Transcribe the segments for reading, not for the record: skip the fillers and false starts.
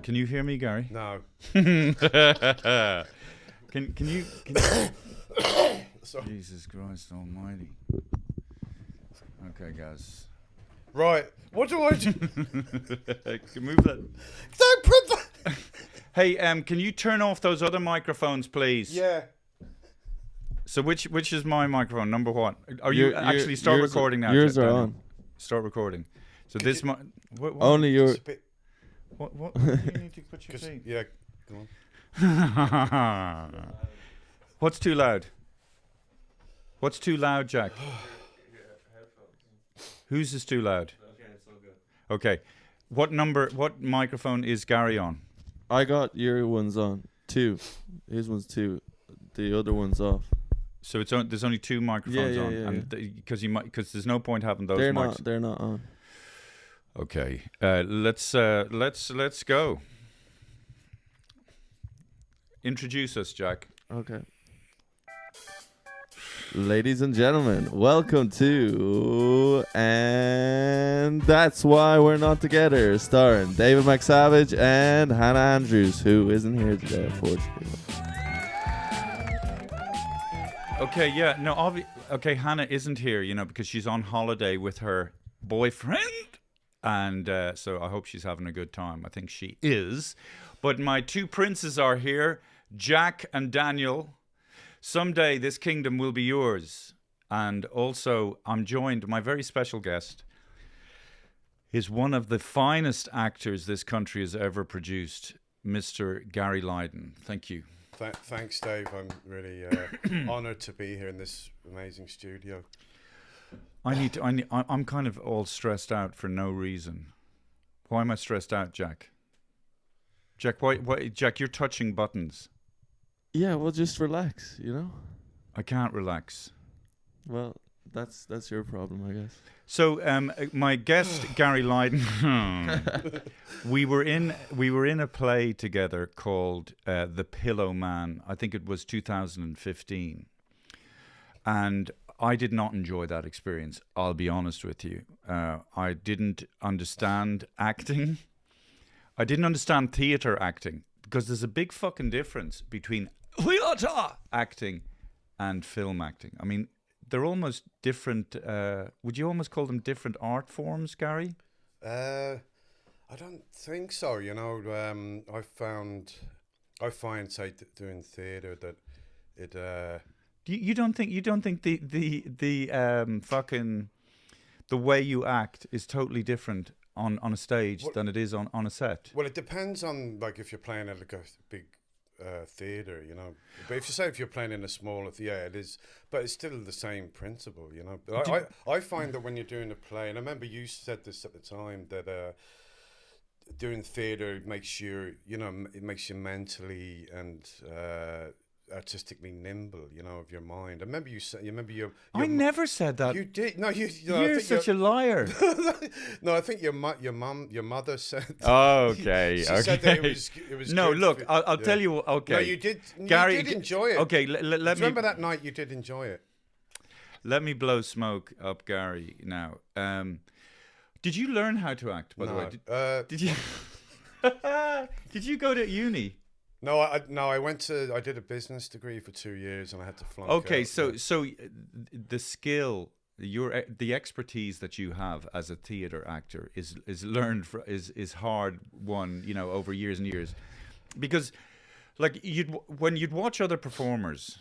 Can you hear me, Gary? No. Can you? Sorry. Jesus Christ Almighty. Okay, guys. Right. What do I do? Move that. Don't put that. Hey, can you turn off those other microphones, please? Yeah. So which is my microphone? Number what? Are you actually start yours, recording now? Yours are Daniel. on. Start recording. So Could this you- what Only your. It's a bit, what do you need to put your feet? yeah. Go on. What's too loud? What's too loud, Jack? Whose is too loud? Okay, it's all good. Okay. What microphone is Gary on? I got your ones on 2. His one's 2. The other one's off. So there's only 2 microphones on, and because there's no point having those mics. They're not on. Okay. Let's go. Introduce us, Jack. Okay. Ladies and gentlemen, welcome to And That's Why We're Not Together, starring David McSavage and Hannah Andrews, who isn't here today, unfortunately. Okay, yeah, no, okay, Hannah isn't here, because she's on holiday with her boyfriend, and so I hope she's having a good time. I think she is. But my 2 princes are here, Jack and Daniel. Someday this kingdom will be yours. And also, I'm joined, my very special guest is one of the finest actors this country has ever produced, Mr. Gary Lydon. Thank you. Thanks, Dave. I'm really honoured to be here in this amazing studio. I'm kind of all stressed out for no reason. Why am I stressed out, Jack? Jack, why Jack, you're touching buttons. Yeah, well, just relax, I can't relax. Well, that's your problem, I guess. So, my guest Gary Lydon, we were in a play together called The Pillow Man. I think it was 2015, and I did not enjoy that experience. I'll be honest with you. I didn't understand acting. I didn't understand theatre acting, because there's a big fucking difference between theatre acting and film acting. I mean, they're almost different. Would you almost call them different art forms, Gary? I don't think so. I find, say, doing theatre that it. You don't think the fucking the way you act is totally different on a stage than it is on a set? Well, it depends on, like, if you're playing at like a big theatre, But if you're playing in a smaller theatre, it is. But it's still the same principle, But I find that when you're doing a play, and I remember you said this at the time, that doing theatre makes you, it makes you mentally and artistically nimble, of your mind. I remember you said. I never said that. You did. No, You're such a liar. No, I think your mother said. Okay. She okay. said that it was. No, good look, for- I'll tell you. Okay. No, you did. Gary, you did enjoy it. Okay, let me Remember that night you did enjoy it. Let me blow smoke up Gary now. Did you learn how to act, by the way? Did you? Did you go to uni? No, I did a business degree for 2 years, and I had to flunk Okay, out. so the skill, the expertise that you have as a theater actor is learned is hard won, over years and years, because like when you'd watch other performers,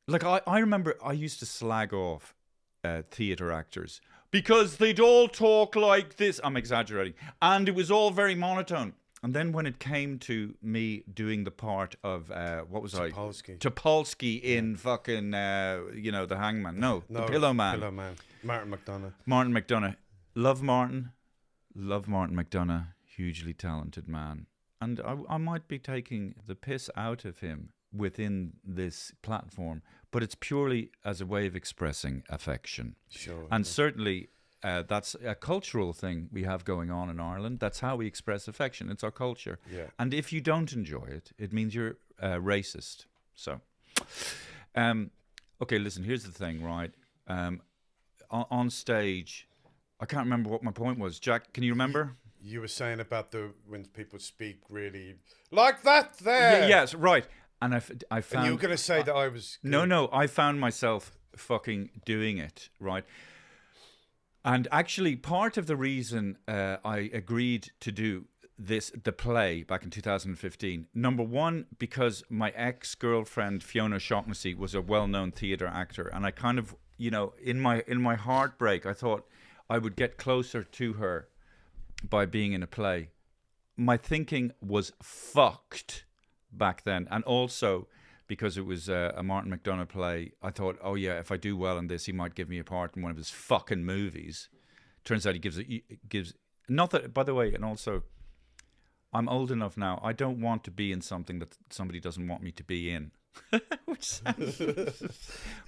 like I remember I used to slag off theater actors because they'd all talk like this. I'm exaggerating, and it was all very monotone. And then when it came to me doing the part of what was Topolsky in fucking the Hangman. No, the Pillow Man. Pillow Man. Martin McDonagh. Love Martin McDonagh. Hugely talented man. And I might be taking the piss out of him within this platform, but it's purely as a way of expressing affection. Sure. And certainly that's a cultural thing we have going on in Ireland. That's how we express affection. It's our culture. Yeah. And if you don't enjoy it, it means you're racist. So, okay, listen, here's the thing, right? On stage, I can't remember what my point was. Jack, can you remember? you were saying about when people speak really like that there. Yes, right. And I found... And you were going to say that I was... Good. No, I found myself fucking doing it, right? And actually, part of the reason I agreed to do the play back in 2015, number one, because my ex-girlfriend Fiona Shaughnessy was a well-known theatre actor, and I kind of, you know, in my heartbreak, I thought I would get closer to her by being in a play. My thinking was fucked back then, and also because it was a Martin McDonagh play, I thought, oh yeah, if I do well in this, he might give me a part in one of his fucking movies. Turns out he gives not that, by the way, and also I'm old enough now, I don't want to be in something that somebody doesn't want me to be in.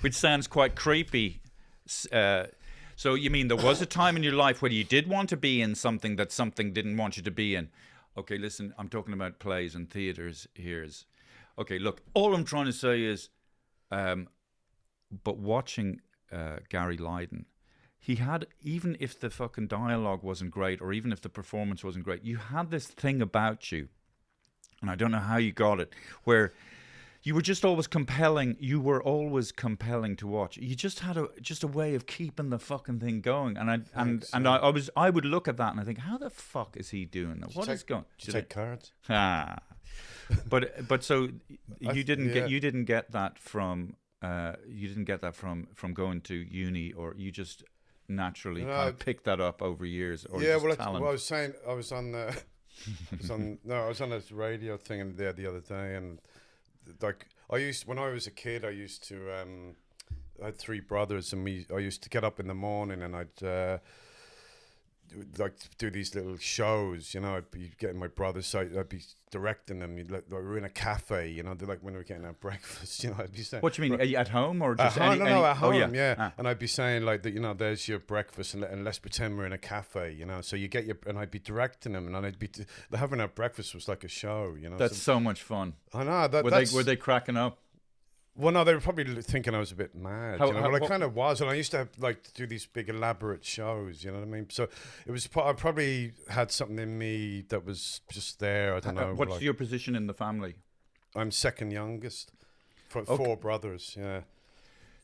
which sounds quite creepy. So you mean there was a time in your life where you did want to be in something that something didn't want you to be in? Okay, listen, I'm talking about plays and theatres here. Okay, look, all I'm trying to say is, but watching Gary Lydon, he had, even if the fucking dialogue wasn't great or even if the performance wasn't great, you had this thing about you, and I don't know how you got it, where you were just always compelling. You were always compelling to watch. You just had a way of keeping the fucking thing going. And I would look at that and I think, how the fuck is he doing that? What is going? Did you take cards? Ah, but so you didn't get that from going to uni, or you just naturally kind of picked that up over years, or yeah. Well, talent? I was saying I was on I was on this radio thing there the other day, and like when I was a kid, I used to I had three brothers, and I used to get up in the morning and I'd like do these little shows, you know. I'd be getting my brothers, so I'd be directing them. Like, we were in a cafe, you know, they're like when we were getting our breakfast, you know. I'd be saying, what do you mean? Are you at home or just at home? Oh, yeah. And I'd be saying like that, you know, there's your breakfast, and let's pretend we're in a cafe, you know. So you get and I'd be directing them, and I'd be having our breakfast was like a show, you know. That's so much fun. I know. Were they cracking up? Well, no, they were probably thinking I was a bit mad. Well, I kind of was, and I used to have to do these big elaborate shows. You know what I mean? So it was. I probably had something in me that was just there. I don't know. What's your position in the family? I'm second youngest. Four brothers. Yeah.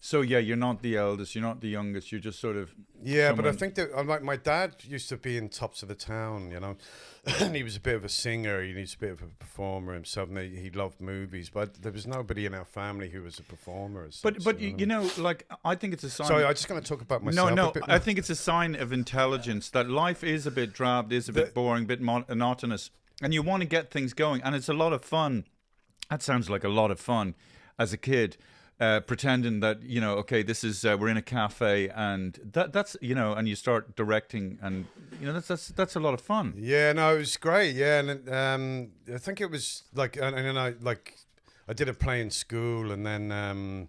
So yeah, you're not the eldest. You're not the youngest. You're just sort of. Yeah, but I think that like my dad used to be in Tops of the Town, you know, and he was a bit of a singer. He was a bit of a performer himself, and he loved movies. But there was nobody in our family who was a performer. But you know, like I think it's a sign. Sorry, I'm just going to talk about myself. No, I think it's a sign of intelligence that life is a bit drab, is a bit boring, a bit monotonous, and you want to get things going, and it's a lot of fun. That sounds like a lot of fun as a kid. Pretending that, you know, okay, this is we're in a cafe, and that's, you know, and you start directing, and you know that's a lot of fun. Yeah, no, it was great. Yeah, and I think it was like, and then I did a play in school, and then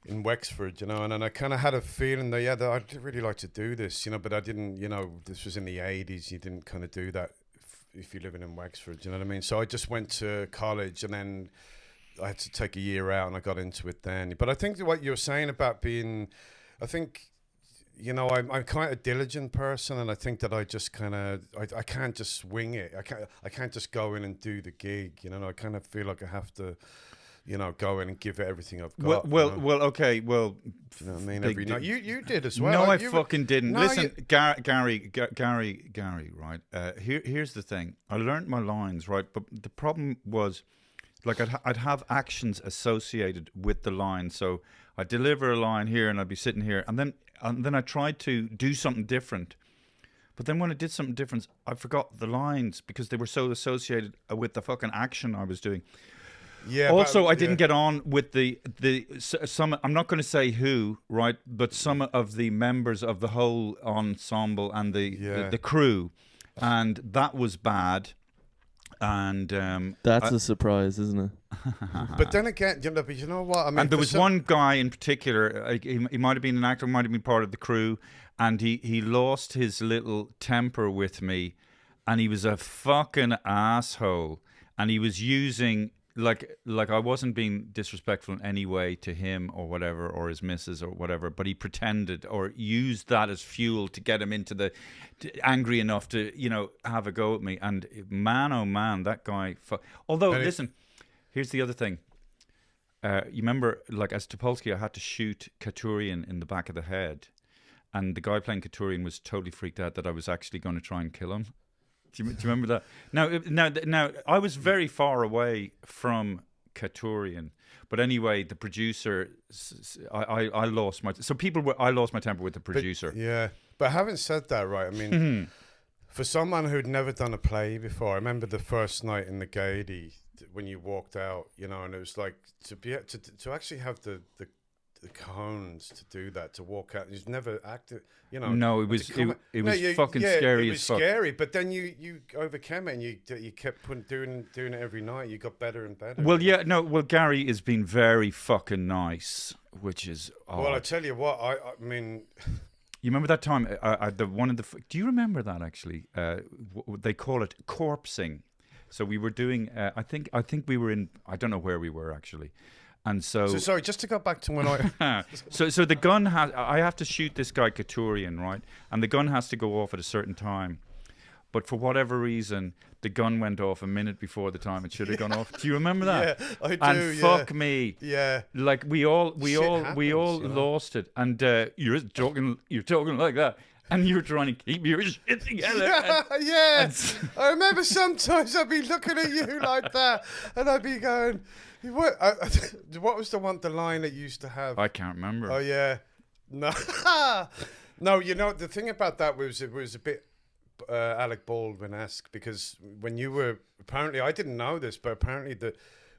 in Wexford, you know, and then I kind of had a feeling that I'd really like to do this, you know, but I didn't, you know, this was in the 80s. You didn't kind of do that if you're living in Wexford, you know what I mean? So I just went to college, and then I had to take a year out, and I got into it then. But I think what you were saying about being, I think, you know, I'm quite a diligent person, and I think that I just kind of, I can't just swing it. I can't just go in and do the gig, you know. I kind of feel like I have to, you know, go in and give it everything I've got. Okay. You know what I mean? Every night. You did as well. No, I fucking didn't. No, listen, Gary, right? Here's the thing. I learned my lines, right? But the problem was, like, I'd have actions associated with the line. So I'd deliver a line here, and I'd be sitting here, and then I tried to do something different. But then when I did something different, I forgot the lines because they were so associated with the fucking action I was doing. Yeah. Also, I didn't get on with some. I'm not going to say who, right? But some of the members of the whole ensemble and the crew, and that was bad. And that's a surprise, isn't it? But then again, you know what I mean. And there was one guy in particular. He might have been an actor, might have been part of the crew, and he lost his little temper with me, and he was a fucking asshole, and he was using like I wasn't being disrespectful in any way to him or whatever, or his missus or whatever, but he pretended or used that as fuel to get him into angry enough to, have a go at me. And man, oh man, that guy. Although, listen, here's the other thing. You remember, like, as Topolsky, I had to shoot Katurian in the back of the head, and the guy playing Katurian was totally freaked out that I was actually going to try and kill him. Do you remember that? Now, I was very far away from Katurian, but anyway, the producer, I lost my. So I lost my temper with the producer. But having said that, right? I mean, for someone who'd never done a play before, I remember the first night in the Gaiety when you walked out, and it was like to actually have the cojones to do that, to walk out. You've never acted, No, it was fucking scary. It was scary, but then you overcame it, and you kept doing it every night. You got better and better. Well, Gary has been very fucking nice, which is odd. Well, I tell you what, I mean. You remember that time? Do you remember that actually? They call it corpsing. So we were doing. I think we were in. I don't know where we were actually. And so sorry, just to go back to when I. so the gun has. I have to shoot this guy Katurian, right? And the gun has to go off at a certain time. But for whatever reason, the gun went off a minute before the time it should have gone off. Do you remember that? Yeah, I do. And fuck me. Yeah. Like we all lost it. And you're talking like that, and you're trying to keep your shit together. Yeah. I remember sometimes I'd be looking at you like that, and I'd be going, "What? What was the line that you used to have?" I can't remember. Oh yeah. No. No. The thing about that was it was a bit. Alec Baldwin-esque, because when you were apparently, I didn't know this, but apparently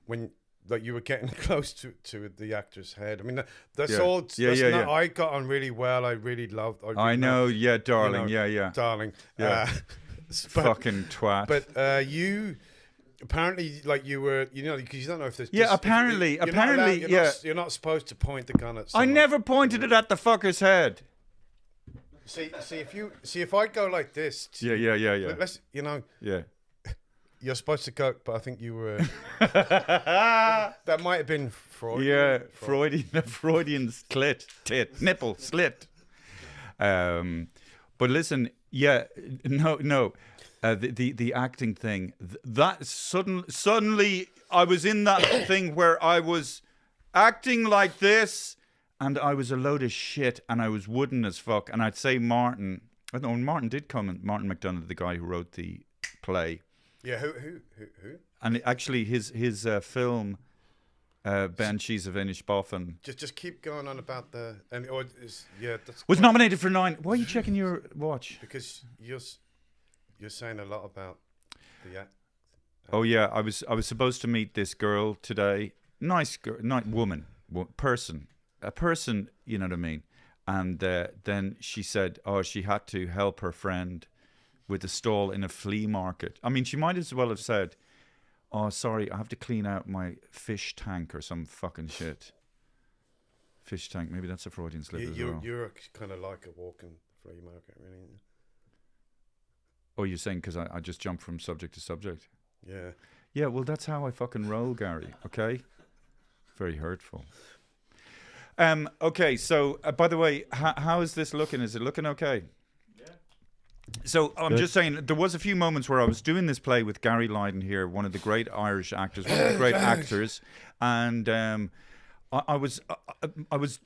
you were getting close to the actor's head. I mean, that's all. I got on really well. I really loved. I know, yeah, darling, darling, fucking twat. But you. Apparently, like you were, because you don't know if there's. Yeah, apparently, you're not supposed to point the gun at someone. I never pointed it at the fucker's head. See if I go like this. Yeah. Let's, Yeah. You're supposed to go, but I think you were. That might have been Freud. Yeah, Freudian nipple slit. But listen, no. The acting thing. That suddenly I was in that thing where I was acting like this. And I was a load of shit, and I was wooden as fuck. And I'd say Martin did come, and Martin McDonagh, the guy who wrote the play. Yeah, who? And actually, his film, Banshees of Inisherin. Just keep going on about was nominated for 9. Why are you checking your watch? Because you're saying a lot about the act. Oh yeah, I was supposed to meet this girl today. Nice girl, person. A person, you know what I mean? And then she said, she had to help her friend with a stall in a flea market. I mean, she might as well have said, "Oh, sorry, I have to clean out my fish tank," or some fucking shit. Fish tank, maybe that's a Freudian slip as well. You're kind of like a walking flea market, really. Oh, you're saying because I just jumped from subject to subject? Yeah. Yeah, well, that's how I fucking roll, Gary, okay? Very hurtful. Okay, so by the way, how is this looking? Is it looking okay? Yeah. So I'm just saying, there was a few moments where I was doing this play with Gary Lydon here, one of the great Irish actors, one of the great actors, and I was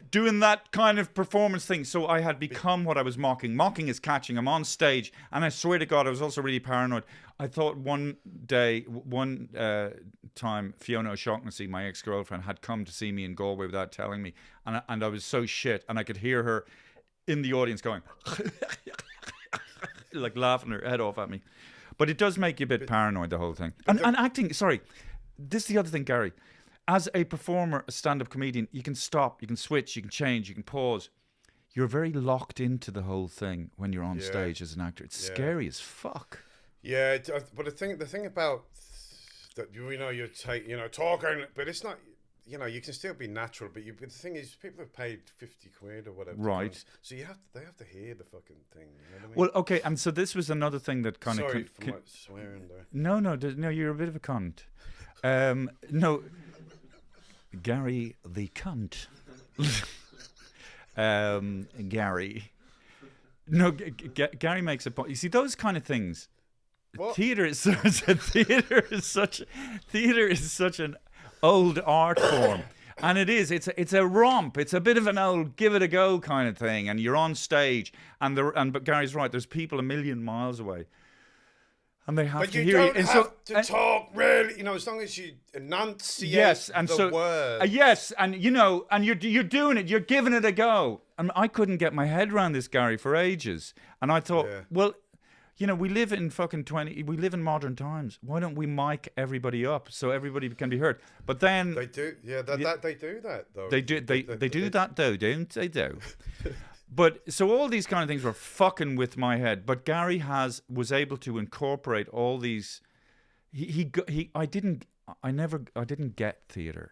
doing that kind of performance thing. So I had become what I was mocking. Mocking is catching. I'm on stage, and I swear to God, I was also really paranoid. I thought one time, Fiona O'Shaughnessy, my ex-girlfriend, had come to see me in Galway without telling me, and I was so shit, and I could hear her in the audience going, like laughing her head off at me. But it does make you a bit paranoid, the whole thing. And acting, sorry, this is the other thing, Gary. As a performer, a stand-up comedian, you can stop, you can switch, you can change, you can pause. You're very locked into the whole thing when you're on stage as an actor. It's scary as fuck. Yeah, but the thing about that, you're talking, but it's not. You can still be natural, but the thing is, people have paid 50 quid or whatever. Right. So they have to hear the fucking thing. You know what I mean? Well, okay, and so this was another thing that kind of. Sorry for my swearing there. No, you're a bit of a cunt. No, Gary the cunt. Gary. No, Gary makes a point. You see, those kind of things. What? Theater is such an old art form, and it is. It's a romp. It's a bit of an old give it a go kind of thing, and you're on stage, but Gary's right. There's people a million miles away, and they have to hear you. But you don't have to talk really, as long as you enunciate the word. Yes, and and you're doing it. You're giving it a go. And I couldn't get my head around this, Gary, for ages, and I thought, well. We live in we live in modern times. Why don't we mic everybody up so everybody can be heard? But then they do, they do that though. They do that though, don't they? Do. But so all these kind of things were fucking with my head. But Gary was able to incorporate all these. I didn't get theater.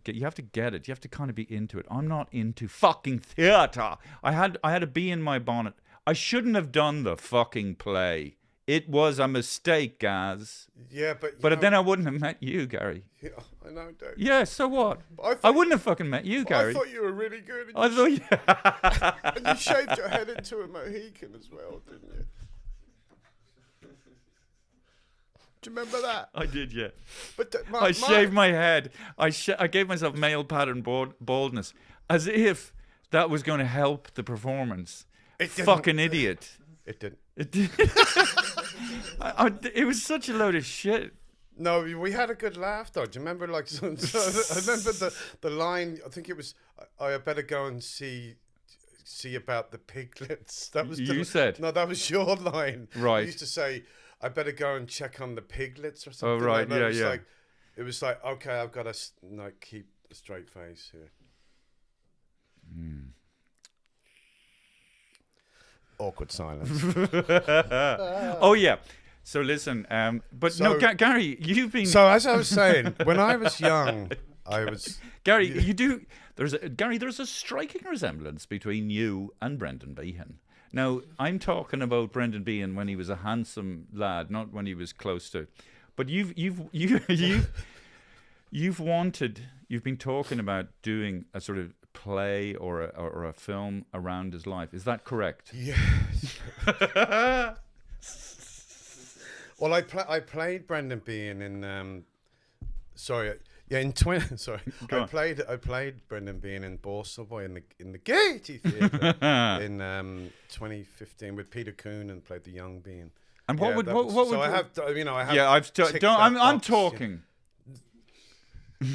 You have to get it. You have to kind of be into it. I'm not into fucking theater. I had a bee in my bonnet. I shouldn't have done the fucking play. It was a mistake, Gaz. Yeah, but then I wouldn't have met you, Gary. Yeah, I know, Dave. Yeah, so what? I wouldn't have fucking met you, Gary. I thought you were really good. And you shaved your head into a Mohican as well, didn't you? Do you remember that? I did, yeah. But I shaved my head. I gave myself male pattern baldness, as if that was going to help the performance. Fucking idiot. It didn't. It did. It was such a load of shit. No, we had a good laugh though. Do you remember? I remember the line. I think it was, "I better go and see about the piglets." That was you said. No, that was your line. Right. You used to say, "I better go and check on the piglets" or something. Oh right, like yeah. It was like, okay, I've got to keep a straight face here. Awkward silence. Oh yeah. So listen, Gary, you've been. So as I was saying, when I was young, I was. Gary, There's a striking resemblance between you and Brendan Behan. Now I'm talking about Brendan Behan when he was a handsome lad, not when he was close to. But you've been talking about doing a sort of play or a film around his life. Is that correct? Yes. Well, I played Brendan Behan in in 20. Sorry, I played Brendan Behan in Borsavoy in the Gaiety Theatre in 2015 with Peter Coon and played the young Behan. And I'm talking.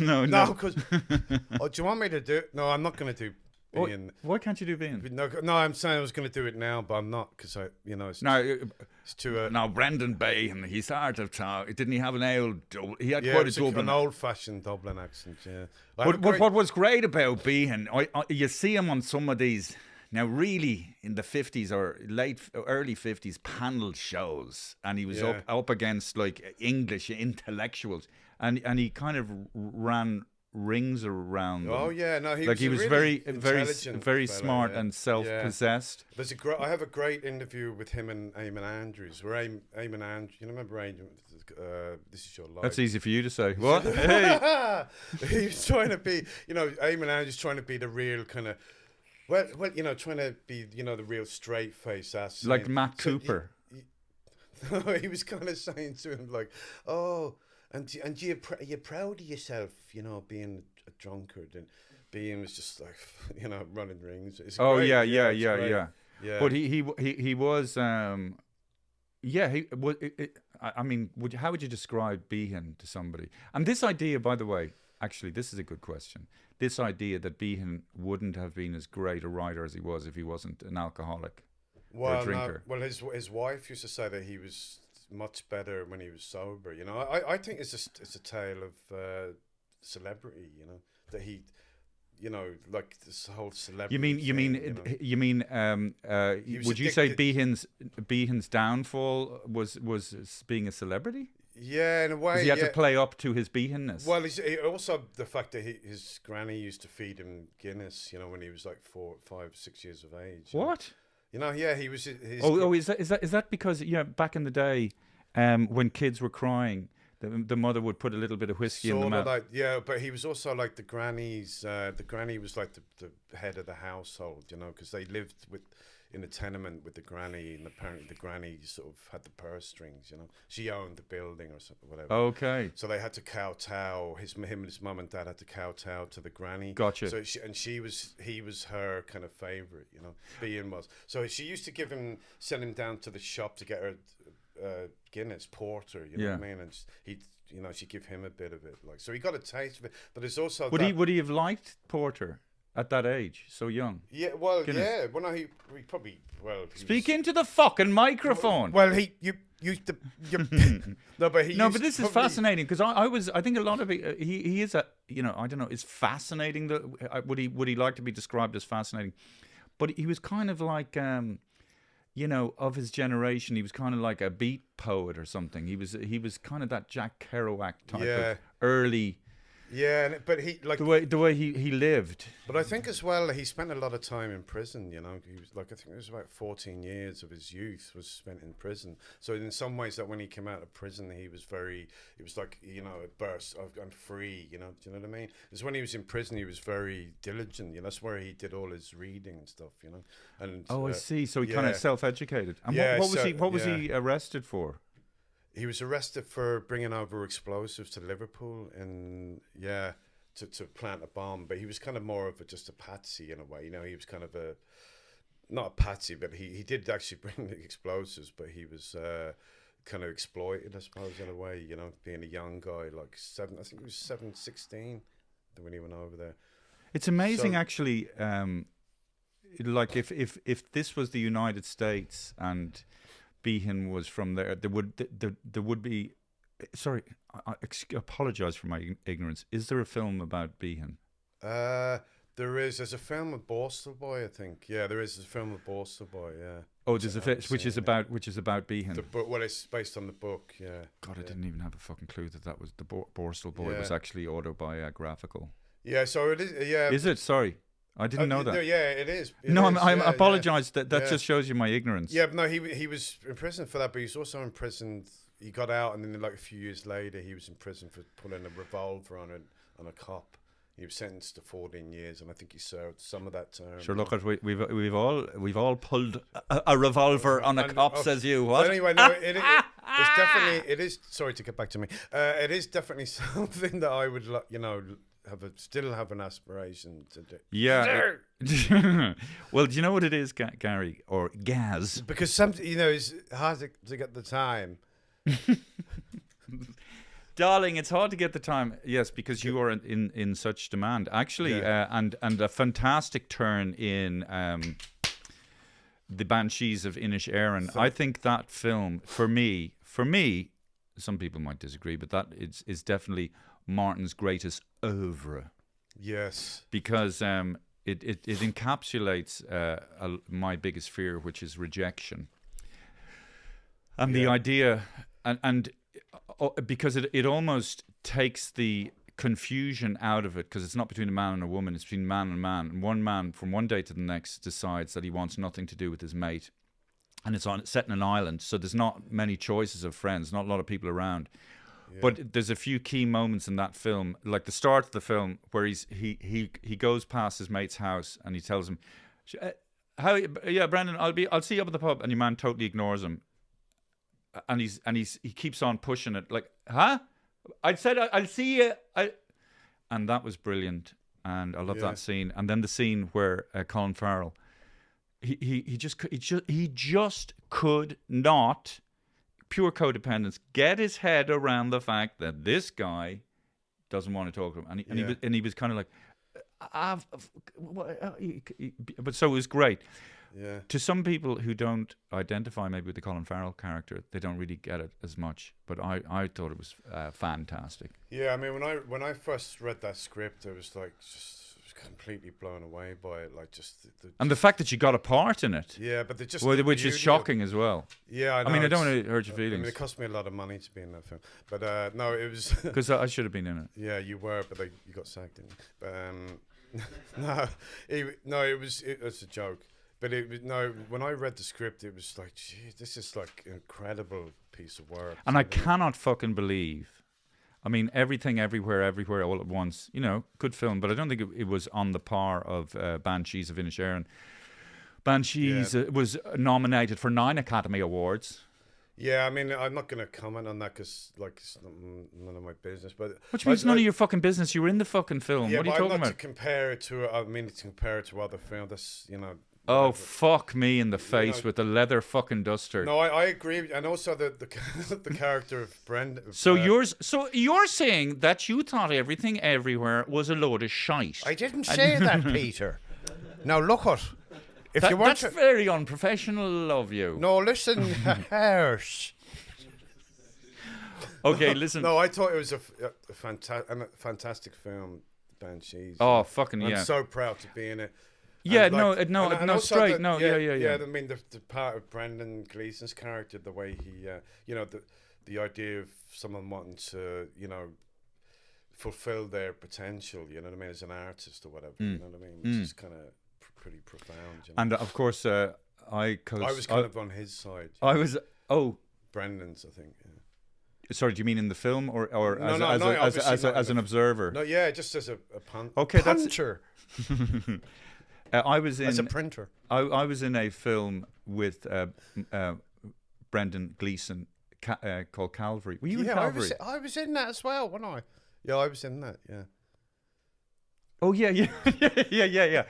No. Because do you want me to do it? No, I'm not going to do Behan. Why can't you do Behan? No, I'm saying I was going to do it now, but I'm not because it's too. Now Brendan Behan, he sort of talk. Didn't he have an old? He had quite a Dublin, an old-fashioned Dublin accent. Yeah. But what was great about Behan, you see him on some of these. Now, really, in the 50s or early 50s panel shows, and he was up against like English intellectuals, and he kind of ran rings around them. Oh yeah, no, he was really very smart and self-possessed. There's I have a great interview with him and Eamon Andrews. Where Eamon Andrews, you remember Eamon? This is your life. That's easy for you to say. What? Hey, he was trying to be, Eamon Andrews trying to be the real kind of. Well, trying to be, the real straight face ass. Like Matt Cooper. He was kind of saying to him like, "Oh, and you're proud of yourself, being a drunkard." And Behan was just like, running rings. It's great. Yeah. But he was, I mean, how would you describe Behan to somebody? And this idea, by the way, actually, this is a good question. This idea that Behan wouldn't have been as great a writer as he was if he wasn't an alcoholic or a drinker. Well, his wife used to say that he was much better when he was sober. I think it's a tale of celebrity. That he, like this whole celebrity. You mean? Would you say Behan's downfall was being a celebrity? Yeah, in a way. He had to play up to his Behanness. Well, also the fact that his granny used to feed him Guinness, when he was like 4, 5, 6 years of age. What? Yeah, he was. Is that because back in the day, when kids were crying, The mother would put a little bit of whiskey in the Sort mouth. of like, yeah, but he was also like the granny's. The granny was like the head of the household, you know, because they lived in a tenement with the granny, and apparently the granny sort of had the purse strings, you know. She owned the building or something, whatever. Okay. So they had to kowtow. Him and his mum and dad had to kowtow to the granny. Gotcha. So he was her kind of favorite, you know. Behan was. So she used to send him down to the shop to get her Guinness porter, you know what I mean, and she'd give him a bit of it, like, so he got a taste of it. But it's also would he have liked porter at that age, so young? Yeah, well, Guinness. yeah. Well, no, he probably Speak into the fucking microphone. Well, he used to. No, but this is fascinating because I think a lot of it. He is a, you know, I don't know. It's fascinating that would he like to be described as fascinating, but he was kind of like. You know, of his generation, he was kind of like a beat poet or something. He was kind of that Jack Kerouac type of early. Yeah, but he like the way he lived. But I think as well, he spent a lot of time in prison. You know, he was like, I think it was about 14 years of his youth was spent in prison. So in some ways, that when he came out of prison, it was like, you know, a burst of I'm free. You know, do you know what I mean? Because when he was in prison, he was very diligent. You know, that's where he did all his reading and stuff. You know, and I see. So he kind of self-educated. And what was he arrested for? He was arrested for bringing over explosives to Liverpool to plant a bomb. But he was kind of more of just a patsy in a way. You know, he was kind of not a patsy, but he did actually bring the explosives, but he was kind of exploited, I suppose, in a way, you know, being a young guy, like I think he was 16 when he went over there. It's amazing, actually, like if this was the United States and Behan was from there would be. Sorry, I apologize for my ignorance. Is there a film about Behan? There is. There's a film with Borstal Boy, I think. Yeah, there is a film with Borstal Boy. Yeah. Oh, there's a film which is about Behan. Well, it's based on the book. Yeah. God, I didn't even have a fucking clue that was the Borstal Boy was actually autobiographical. Yeah. So it is. Yeah. Is it? Sorry. I didn't know that. Yeah, it is. I apologize. That just shows you my ignorance. Yeah, but no, he was in prison for that, but he's also in prison. He got out, and then like a few years later, he was in prison for pulling a revolver on a cop. He was sentenced to 14 years, and I think he served some of that term. Sure, look, we've all pulled a revolver on a cop. Says you what? Anyway, no, it's definitely it is. Sorry to get back to me. It is definitely something that I would, you know, still have an aspiration to do. Yeah. Well, do you know what it is, Gary or Gaz? Because it's hard to get the time. Darling, it's hard to get the time. Yes, because you are in such demand. Actually, and a fantastic turn in the Banshees of Inisherin. I think that film, for me, some people might disagree, but that is definitely Martin's greatest oeuvre. Yes. Because it encapsulates my biggest fear, which is rejection. And the idea, and because it almost takes the confusion out of it, because it's not between a man and a woman, it's between man and man. And one man, from one day to the next, decides that he wants nothing to do with his mate. And it's set in an island, so there's not many choices of friends, not a lot of people around. Yeah. But there's a few key moments in that film, like the start of the film, where he goes past his mate's house and he tells him, Brendan, I'll see you up at the pub, and your man totally ignores him. And he keeps on pushing it, like, huh? I said I'll see you. And that was brilliant, and I love that scene. And then the scene where Colin Farrell, he just could not, pure codependence, get his head around the fact that this guy doesn't want to talk to him, and he was kind of like, but so it was great. Yeah. To some people who don't identify maybe with the Colin Farrell character, they don't really get it as much. But I thought it was fantastic. Yeah, I mean, when I first read that script, I was like just completely blown away by it. Like and the fact that you got a part in it. Yeah, but which is shocking as as well. Yeah, I know. I mean, I don't want to hurt your feelings. I mean, it cost me a lot of money to be in that film, but no, it was because I should have been in it. Yeah, you were, but you got sacked, didn't you? But it was a joke. But when I read the script, it was like, gee, this is like an incredible piece of work. And I cannot fucking believe I mean, Everything, Everywhere, All at Once. Good film, but I don't think it was on the par of Banshees of Inisherin. Banshees was nominated for 9 Academy Awards. Yeah, I mean, I'm not going to comment on that because, it's none of my business. But what do you mean it's none of your fucking business? You were in the fucking film. Yeah, what are you talking about? To compare it to other films. That's, Oh, fuck me in the face with the leather fucking duster. No, I agree, and also the the character of Brendan. So you're saying that you thought Everything, Everywhere was a load of shite. I didn't say that, Peter. Now look at. That's very unprofessional of you. No, listen, Harsh. Okay, listen. No, I thought it was a fantastic film, Banshees. Oh, fucking yeah! I'm so proud to be in it. Yeah, and straight. Yeah, I mean, the part of Brendan Gleeson's character, the way he, the idea of someone wanting to, fulfill their potential. You know what I mean, as an artist or whatever. You know what I mean, which is kind of pretty profound. And of course, I was kind of on his side. I was Brendan's, I think. Yeah. Sorry, do you mean in the film or no, as an observer? No, yeah, just as a punter. I was in as a printer. I was in a film with Brendan Gleeson called Calvary. Were you in Calvary? I was in that as well, wasn't I? Yeah, I was in that. Yeah. Oh yeah.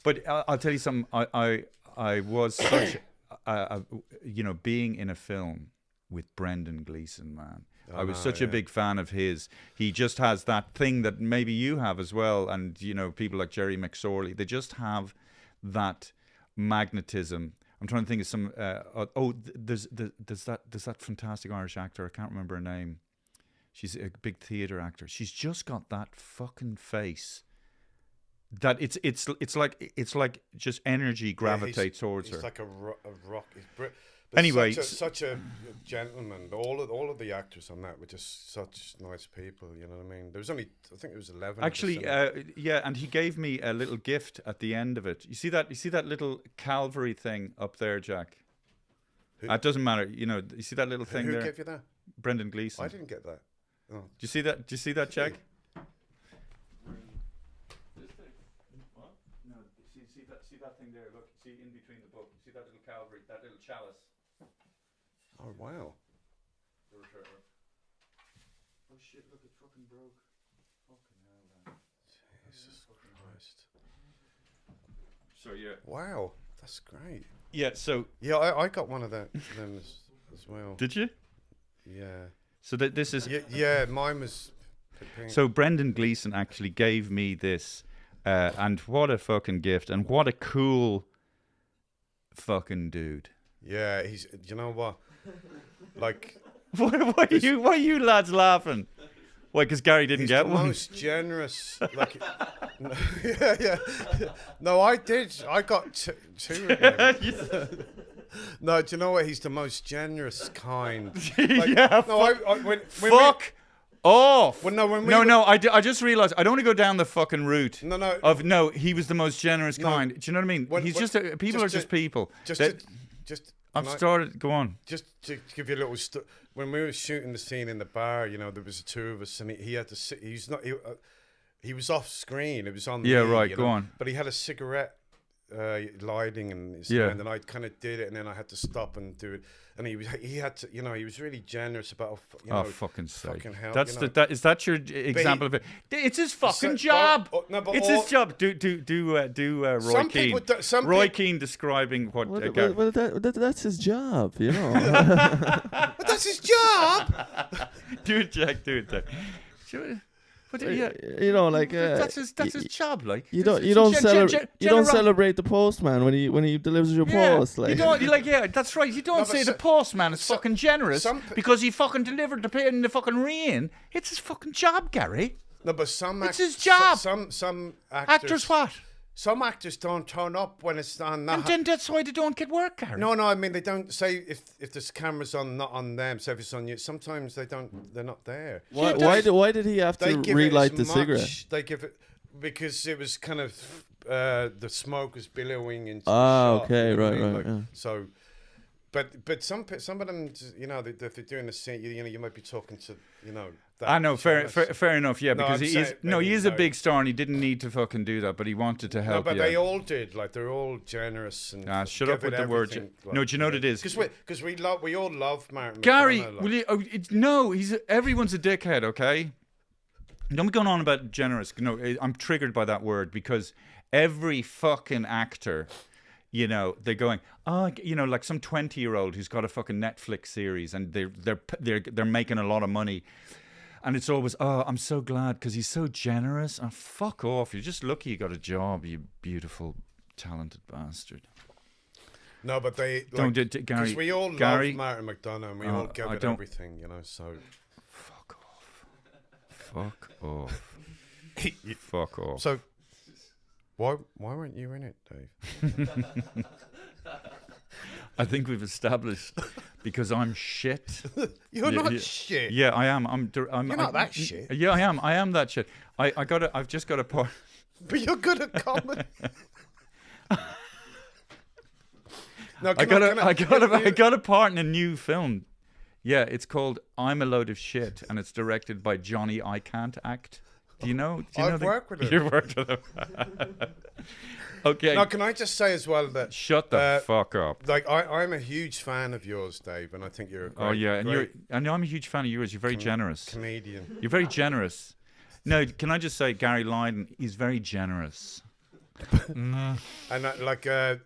But I'll tell you something. I was such, being in a film with Brendan Gleeson, man. I was such a big fan of his. He just has that thing that maybe you have as well, and people like Jerry McSorley. They just have that magnetism. I'm trying to think of some. There's that fantastic Irish actor. I can't remember her name. She's a big theatre actor. She's just got that fucking face. That it's like just energy gravitates towards her. He's like a rock. But anyway, such a gentleman. All of the actors on that were just such nice people. You know what I mean? There was only, I think it was 11. Actually, and he gave me a little gift at the end of it. You see that little Calvary thing up there, Jack? It doesn't matter. You see that little thing there? Who gave you that? Brendan Gleeson. I didn't get that. Oh. Do you see that? Do you see that, Jack? See that thing there? Look, see in between the book. See that little Calvary, that little chalice. Oh wow! Oh shit! Look, it fucking broke. Fucking hell, man! Jesus Christ! So yeah. Wow, that's great. Yeah. So yeah, I got one of them as well. Did you? Yeah. So this is. Yeah, mine was. So Brendan Gleeson actually gave me this. And what a fucking gift, and what a cool fucking dude. Yeah, he's. You know what? Like, why are you lads laughing? Why? Because Gary didn't get one. Most generous. Like, yeah. No, I did. I got two of them. No, do you know what? He's the most generous, kind. Like, yeah. No, fuck. Off. Well, no, I just realized I don't want to go down the fucking route. No. He was the most generous kind. Do you know what I mean? People are just people. I've started. Go on. Just to give you a little. When we were shooting the scene in the bar, there was the two of us, and he had to sit. He was off screen. It was on. Yeah, right. Go on. But he had a cigarette lighting in his hand, and I kind of did it, and then I had to stop and do it. And he had to, he was really generous about, fucking sake. Fucking hell, is that your example of it? It's his fucking job. It's his job. Do Roy Keane. Roy Keane describing what. Well, that's his job, But that's his job. Do it, Jack. Sure. But that's his job. Like you don't celebrate the postman when he delivers your post. Like that's right. You don't say the postman is fucking generous because he fucking delivered the in the fucking rain. It's his fucking job, Gary. No, but it's his job. Some actors what? Some actors don't turn up when it's on that. And then that's why they don't get work, Gary. No, I mean they don't say if this camera's on, not on them. So if it's on you, sometimes they don't. They're not there. Why did he have to relight the cigarette? They give it because it was kind of the smoke was billowing into. Ah, okay, right. Yeah. So But some of them, you know, if they're doing the scene, you know, you might be talking to, you know. That I know, fair enough, yeah, No, because I'm he is saying he is maybe, a big star and he didn't need to fucking do that, but he wanted to No, help. but yeah. they all did. Like they're all generous and. Shut up give with it the word. everything, like, No, do you know what it is? Because we all love Martin Gary, McDonagh, like. will you? No, everyone's a dickhead. Okay, don't be going on about generous. No, I'm triggered by that word because every fucking actor. You know, they're going, you know, like some 20-year-old who's got a fucking Netflix series and they're making a lot of money. And it's always, I'm so glad because he's so generous. Oh, fuck off. You're just lucky you got a job, you beautiful, talented bastard. No, but they... Don't Gary... Because we all love Martin McDonagh and we all give it everything, you know, so... Fuck off. Fuck off. Fuck off. So... Why weren't you in it, Dave? I think we've established because I'm shit. You're not shit. Yeah, I am. You're not that shit. Yeah, I am. I am that shit. I've just got a part. But you're good at comedy. No, I got a part in a new film. Yeah, it's called I'm a Load of Shit, and it's directed by Johnny I Can't Act. Do you know? I've worked with him. You've worked with him. Okay. Now, can I just say as well that... Shut the fuck up. Like, I'm a huge fan of yours, Dave, and I think you're a great... Oh, yeah, and I'm a huge fan of yours. You're very generous. Comedian. You're very generous. No, can I just say, Gary Lydon, he's very generous. And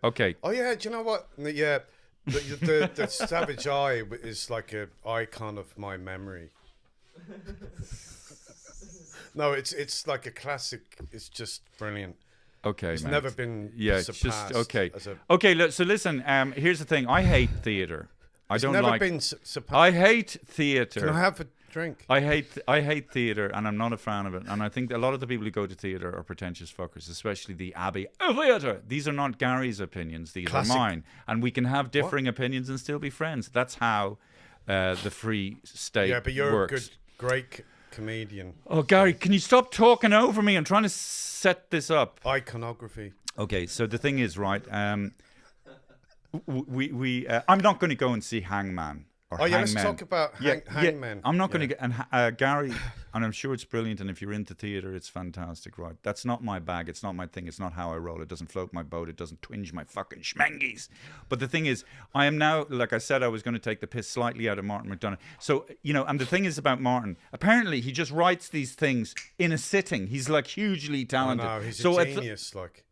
okay. Oh, yeah, do you know what? Yeah, the Savage Eye is like an icon of my memory. No, it's like a classic. It's just brilliant. Okay, it's mate. never been surpassed. It's just okay. Okay, so listen. Here's the thing. I hate theatre. It's never been surpassed. I hate theatre. Can I have a drink? I hate theatre, and I'm not a fan of it. And I think a lot of the people who go to theatre are pretentious fuckers, especially the Abbey of Theatre. These are not Gary's opinions. These are mine, and we can have differing opinions and still be friends. That's how the free state works. Yeah, but you're a good, great comedian. Oh, Gary, can you stop talking over me? I'm trying to set this up. Iconography. Okay, so the thing is, right, I'm not going to go and see Hangman. Let's talk about Hangman. I'm not going to get... And Gary, and I'm sure it's brilliant, and if you're into theatre, it's fantastic, right? That's not my bag. It's not my thing. It's not how I roll. It doesn't float my boat. It doesn't twinge my fucking schmengies. But the thing is, I am now, like I said, I was going to take the piss slightly out of Martin McDonagh. So, you know, and the thing is about Martin, apparently he just writes these things in a sitting. He's like hugely talented. Oh, no, he's a genius, like...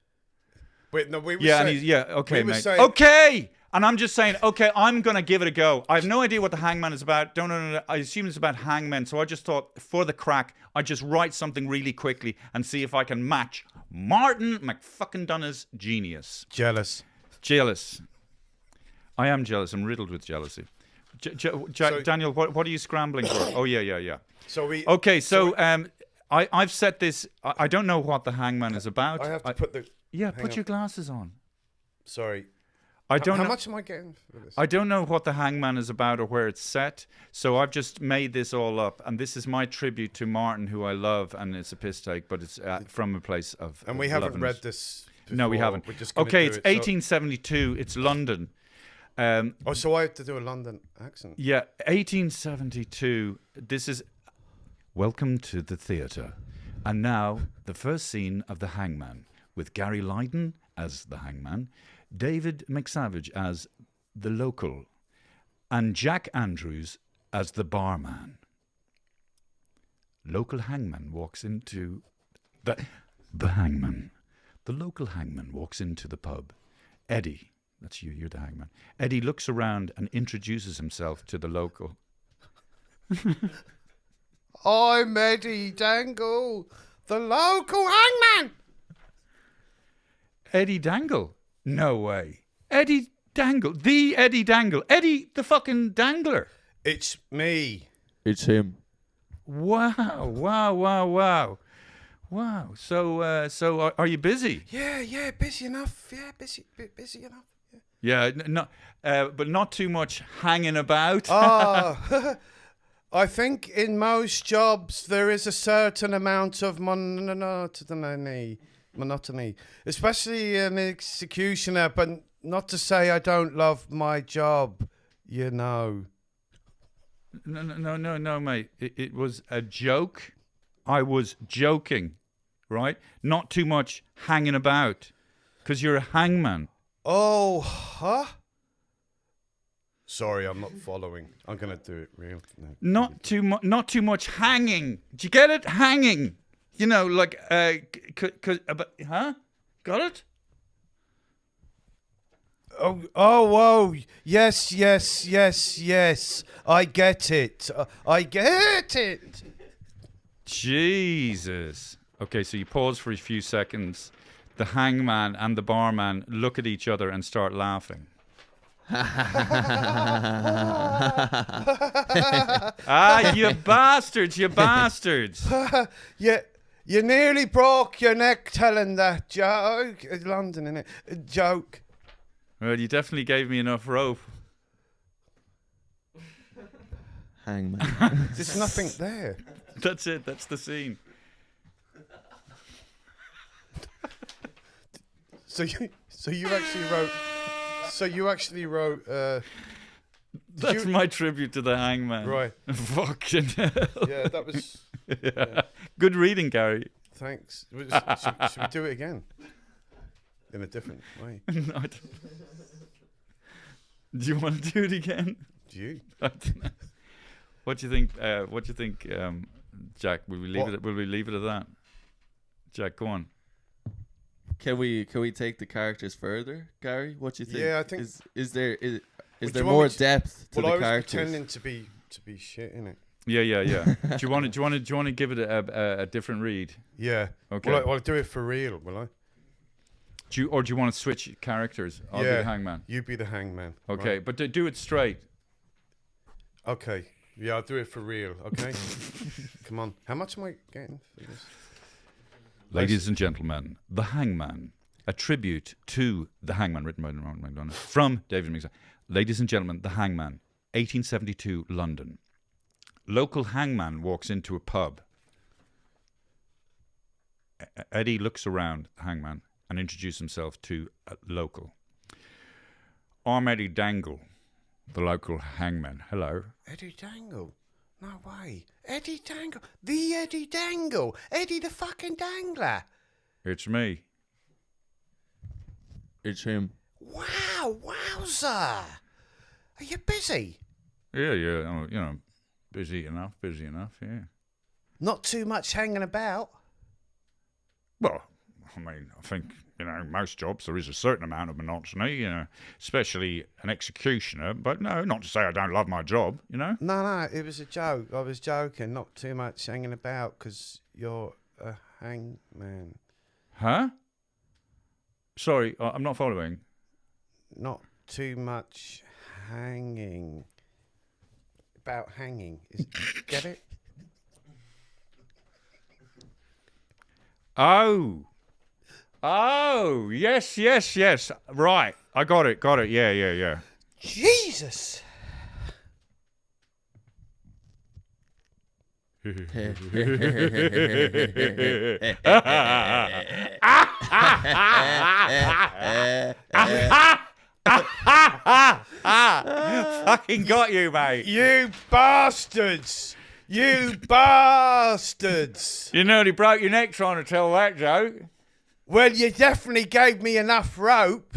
Wait, no, we were saying... Okay, mate. Okay! And I'm just saying, okay, I'm going to give it a go. I have no idea what the Hangman is about. No. I assume it's about hangmen. So I just thought, for the crack, I'd just write something really quickly and see if I can match Martin McFucking-Donagh's genius. Jealous. I am jealous. I'm riddled with jealousy. Daniel, what are you scrambling for? Oh, yeah. I've set this. I don't know what the Hangman is about. I have to put the... Yeah, put your glasses on. Sorry. How much am I getting for this? I don't know what the Hangman is about or where it's set, so I've just made this all up, and this is my tribute to Martin, who I love, and it's a piss take, but it's from a place of... And we haven't read this before. No, we haven't. Okay, it's 1872. It's London. So I have to do a London accent? Yeah, 1872. This is... Welcome to the theatre. And now, the first scene of The Hangman, with Gary Lydon as the Hangman, David McSavage as the local, and Jack Andrews as the barman. Local hangman walks into the hangman. The local hangman walks into the pub. Eddie, that's you, you're the hangman. Eddie looks around and introduces himself to the local. I'm Eddie Dangle, the local hangman. Eddie Dangle? No way. Eddie Dangle. The Eddie Dangle. Eddie the fucking Dangler. It's me. It's him. Wow. So are you busy? Yeah, busy enough. Yeah, busy enough. Yeah, but not too much hanging about. I think in most jobs there is a certain amount of monotony, especially an executioner, but Not to say I don't love my job, you know. No, mate. It was a joke. I was joking, right? Not too much hanging about, because you're a hangman. Oh, huh? Sorry, I'm not following. I'm gonna do it real. No. Not too much hanging. Do you get it? Hanging. You know, like huh? Got it? Oh, yes. I get it. I get it. Jesus. Okay, so you pause for a few seconds. The hangman and the barman look at each other and start laughing. You bastards, you bastards. You nearly broke your neck telling that joke. London, innit? Joke. Well, you definitely gave me enough rope. Hangman. There's nothing there. That's it. That's the scene. So you actually wrote. That's my tribute to the hangman. Right. Fucking hell. Yeah, that was. Yeah. Good reading, Gary. Thanks. Should we do it again? In a different way. No, I don't. Do you want to do it again? Do you? I don't know. What do you think? Jack? Will we leave it at that? Jack, go on. Can we take the characters further, Gary? What do you think? Yeah, I think. Is there more depth to the I was characters? pretending to be shit in it. Yeah. do you want to give it a different read? Yeah. Okay. Will I do it for real? Will I? Do you want to switch characters? I'll be the hangman. You be the hangman. Okay, right? but do it straight. Okay. Yeah, I'll do it for real. Okay. Come on. How much am I getting for this? Ladies and gentlemen, The Hangman, a tribute to The Hangman, written by Ron McDonough, from David Mixon. Ladies and gentlemen, The Hangman, 1872, London. Local hangman walks into a pub. Eddie looks around the hangman and introduces himself to a local. I'm Eddie Dangle, the local hangman. Hello. Eddie Dangle? No way. Eddie Dangle. The Eddie Dangle. Eddie the fucking Dangler. It's me. It's him. Wow, wowza. Are you busy? Yeah. Busy enough, yeah. Not too much hanging about. Well, I mean, I think, most jobs there is a certain amount of monotony, especially an executioner. But no, not to say I don't love my job, No, it was a joke. I was joking. Not too much hanging about because you're a hangman. Huh? Sorry, I'm not following. Not too much hanging. About hanging. Get it? Oh, yes. Right, I got it. Yeah. Jesus. Fucking got you, mate. You bastards. You bastards. You nearly broke your neck trying to tell that joke. Well, you definitely gave me enough rope.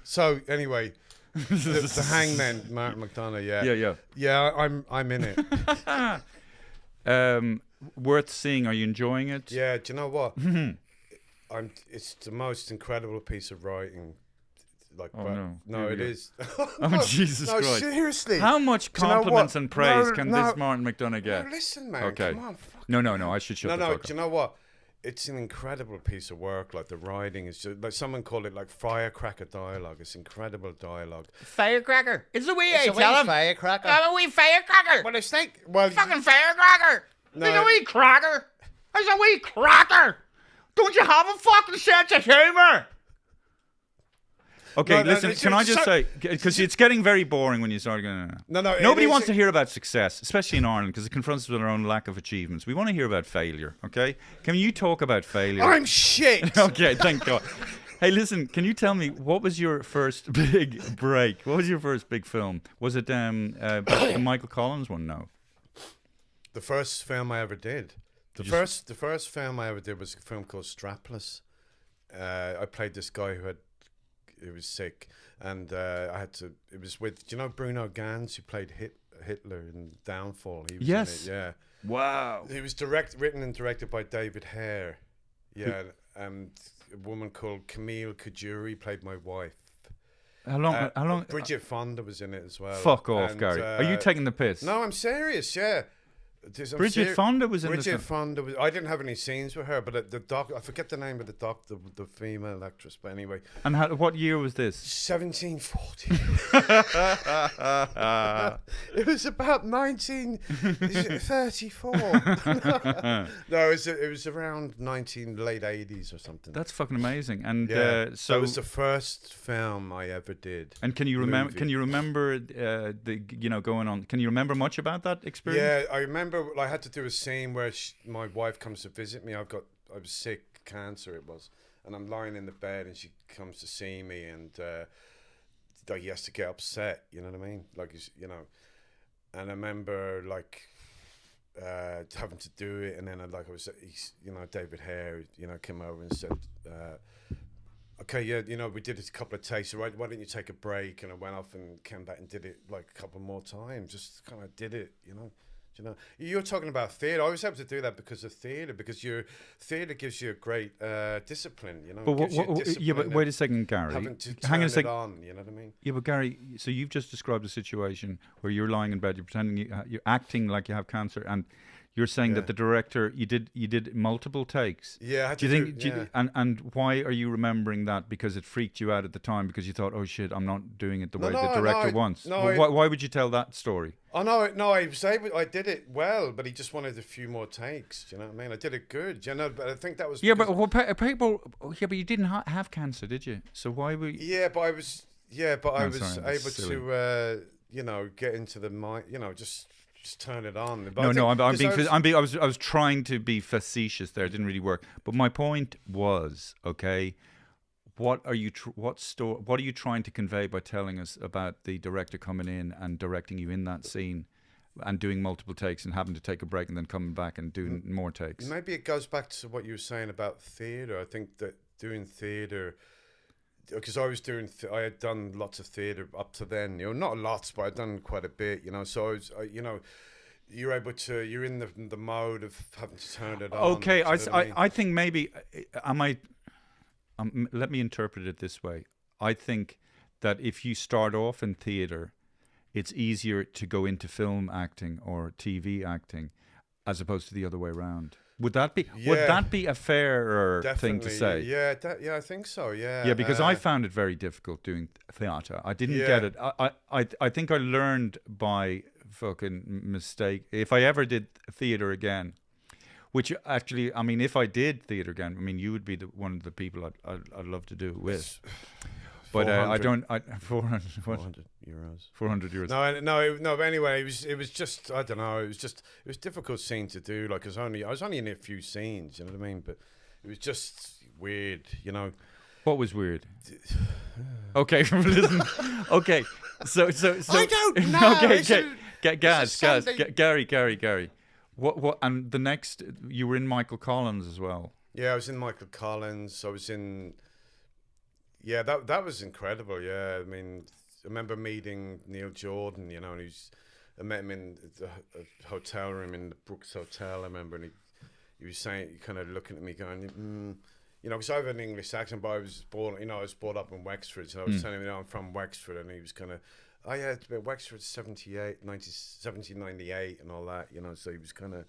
So anyway, the hangman, Martin McDonough, yeah, I'm in it. Worth seeing. Are you enjoying it? Yeah. Do you know what? It's the most incredible piece of writing. No, it is. Oh, Jesus Christ! No, seriously. How much compliments and praise can this Martin McDonough get? No, listen, man. Okay. Come on. No. I should shut the fuck up. Do you know what? It's an incredible piece of work. Like the writing is just, like someone called it like firecracker dialogue. It's incredible dialogue. Firecracker. It's a wee tell him. Firecracker. I'm a wee firecracker. Well, it's like Fucking firecracker. No. It's a wee cracker. It's a wee cracker. Don't you have a fucking sense of humour? Okay, No, listen. Can I just say, because it's getting very boring when you start going. No. Nobody wants to hear about success, especially in Ireland, because it confronts us with our own lack of achievements. We want to hear about failure. Okay, can you talk about failure? I'm shit. Okay, thank God. Hey, listen. Can you tell me what was your first big break? What was your first big film? Was it the Michael Collins one? No. The first film I ever did. The first film I ever did was a film called Strapless. I played this guy who was sick, and I had to. It was with, do you know Bruno Ganz, who played Hitler in Downfall? He was Yes. in it, yeah. Wow. It was written and directed by David Hare. Yeah, and a woman called Camille Kajuri played my wife. How long? Bridget Fonda was in it as well. Fuck off, and, Gary. Are you taking the piss? No, I'm serious. Yeah. Bridget Fonda was in Bridget this film. Fonda was. I didn't have any scenes with her, but the doc. I forget the name of the female actress. But anyway. And what year was this? 1740. It was about 1934. No, it was around late 80s or something. That's fucking amazing. And so it was the first film I ever did. And can you remember? Can you remember going on? Can you remember much about that experience? Yeah, I remember. I had to do a scene where my wife comes to visit me. I was sick, cancer it was, and I'm lying in the bed, and she comes to see me, and he has to get upset. You know what I mean? Like and I remember having to do it, and then David Hare, came over and said, okay, yeah, we did it a couple of takes. So why didn't you take a break? And I went off and came back and did it like a couple more times. Just kind of did it, You're talking about theatre. I was able to do that because of theatre, because your theatre gives you a great discipline, But but wait a second, Gary. Hang on a second. On, you know what I mean? Yeah, but Gary, so you've just described a situation where you're lying in bed, you're pretending you're acting like you have cancer, and you're saying that the director, you did multiple takes. Yeah, and why are you remembering that? Because it freaked you out at the time, because you thought, oh shit, I'm not doing it the way the director wants. Why would you tell that story? Oh no, I was able. I did it well, but he just wanted a few more takes. Do you know what I mean? I did it good. But I think that was people. Yeah, but you didn't have cancer, did you? So why were you? Yeah, but I was. Yeah, but I was able to. Get into the mind. Just turn it on. But I was trying to be facetious there. It didn't really work. But my point was, okay, what are you trying to convey by telling us about the director coming in and directing you in that scene and doing multiple takes and having to take a break and then coming back and doing more takes? Maybe it goes back to what you were saying about theatre. I think that doing theatre, because I had done lots of theatre up to then, not lots, but I'd done quite a bit, so I was, you're able to, you're in the mode of having to turn it on. Okay, I think maybe, let me interpret it this way. I think that if you start off in theatre, it's easier to go into film acting or TV acting as opposed to the other way around. Would that be a fairer thing to say? Yeah, I think so. Yeah. Yeah, because I found it very difficult doing theatre. I didn't get it. I think I learned by fucking mistake. If I ever did theatre again, which actually, I mean, if I did theatre again, I mean, you would be one of the people I'd love to do it with. But I don't. 400 euros. 400 euros. No. But anyway, it was just, I don't know. It was a difficult scene to do. Like I was only in a few scenes. You know what I mean? But it was just weird. What was weird? Okay, listen. Okay, so. I don't know. Okay, Gary. What? And the next, you were in Michael Collins as well. Yeah, I was in Michael Collins. I was in. Yeah, that was incredible. Yeah, I mean, I remember meeting Neil Jordan. And I met him in a hotel room in the Brooks Hotel. I remember, and he was saying, kind of looking at me, going, because I have an English accent, but I was brought up in Wexford, so I was telling him, I'm from Wexford, and he was kind of, oh yeah, it's been Wexford 1798 and all that, so he was kind of.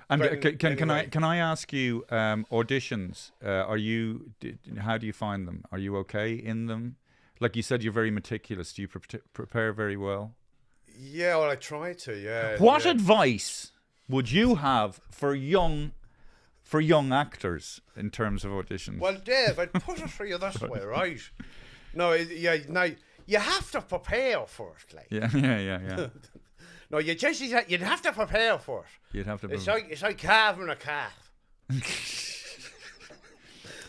And can I ask you, auditions? How do you find them? Are you okay in them? Like you said, you're very meticulous. Do you prepare very well? Yeah, well, I try to. Yeah. What advice would you have for young actors in terms of auditions? Well, Dave, I'd put it for you this way, right? No, you have to prepare for it, like. Yeah. No, you'd have to prepare for it. You'd have to. It's like carving a calf.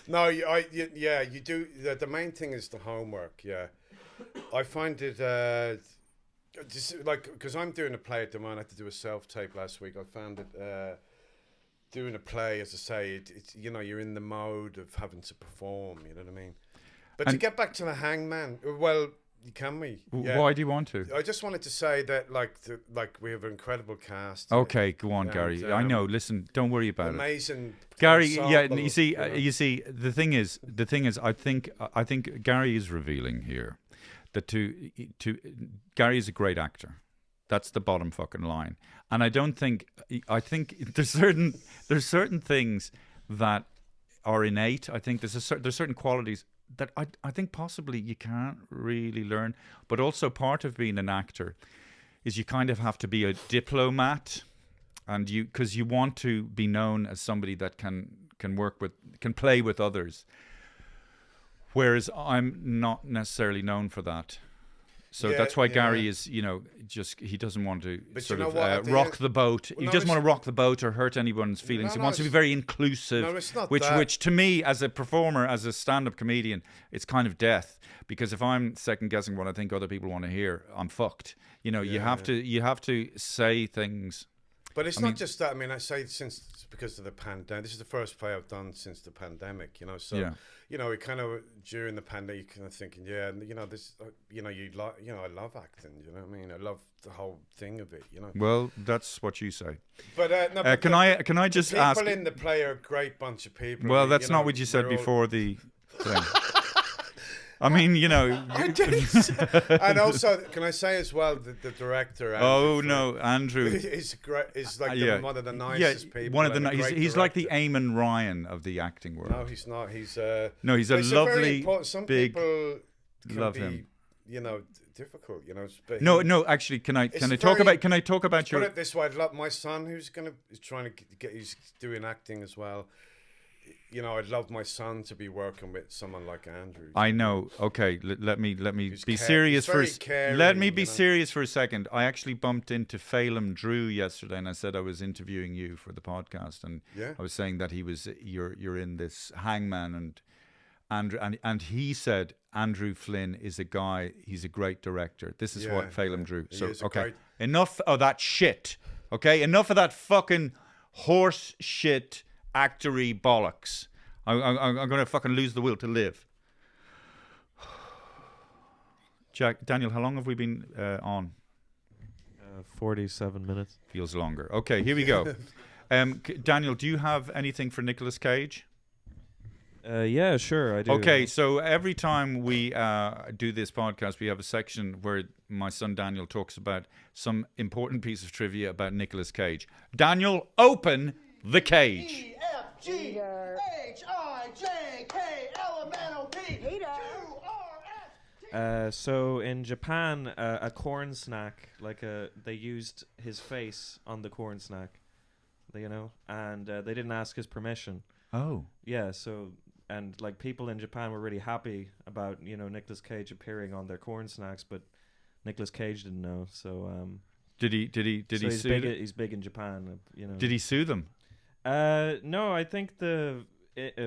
No, you do. The main thing is the homework. Yeah, I find it just like because I'm doing a play at the moment. I had to do a self-tape last week. I found it doing a play, as I say, it's you're in the mode of having to perform. You know what I mean? But to get back to the Hangman, well. Can we? Yeah. Why do you want to? I just wanted to say that, like we have an incredible cast. Okay, go on, Gary. I know. Listen, don't worry about amazing it. Gary, yeah. You see, the thing is, I think Gary is revealing here that Gary is a great actor. That's the bottom fucking line. And I think there's certain things that are innate. I think there's certain qualities that I think possibly you can't really learn. But also part of being an actor is you kind of have to be a diplomat, and because you want to be known as somebody that can play with others. Whereas I'm not necessarily known for that. So that's why Gary is, he doesn't want to rock the boat. He doesn't want to rock the boat or hurt anyone's feelings. He wants to be very inclusive. No, it's not which to me, as a performer, as a stand-up comedian, it's kind of death. Because if I'm second guessing what I think other people want to hear, I'm fucked. You have to say things. But it's not just that. I mean, I say because of the pandemic. This is the first play I've done since the pandemic. So we kind of during the pandemic, you kind of thinking, this, I love acting. You know what I mean? I love the whole thing of it. Well, that's what you say. But can I just ask? People in the play are a great bunch of people. Well, that's not what you said before the thing. I mean, I did. And also, can I say as well that the director? Andrew is great. Is like one of the nicest people. One of the he's like the Eamon Ryan of the acting world. No, he's not. He's he's a lovely some big. People can love be, him. Difficult. No. Actually, can I talk about your? Put it this way: my son, who's trying to get, he's doing acting as well. I'd love my son to be working with someone like Andrew. I know. Okay, let me be serious for serious for a second. I actually bumped into Phelim Drew yesterday, and I said I was interviewing you for the podcast, and I was saying that you're in this Hangman, and Andrew, and he said Andrew Flynn is a guy. He's a great director. This is what Phelim Drew. So okay, enough of that shit. Okay, enough of that fucking horse shit. Actory bollocks. I'm going to fucking lose the will to live. Daniel, how long have we been on? 47 minutes. Feels longer. Okay, here we go. Daniel, do you have anything for Nicolas Cage? Yeah, sure, I do. Okay, so every time we do this podcast, we have a section where my son Daniel talks about some important piece of trivia about Nicolas Cage. Daniel, open the cage. So in Japan, a corn snack, they used his face on the corn snack, and they didn't ask his permission. Oh. Yeah, so, and people in Japan were really happy about, Nicolas Cage appearing on their corn snacks, but Nicolas Cage didn't know, so... Did he sue them? He's big in Japan, Did he sue them? No, I think the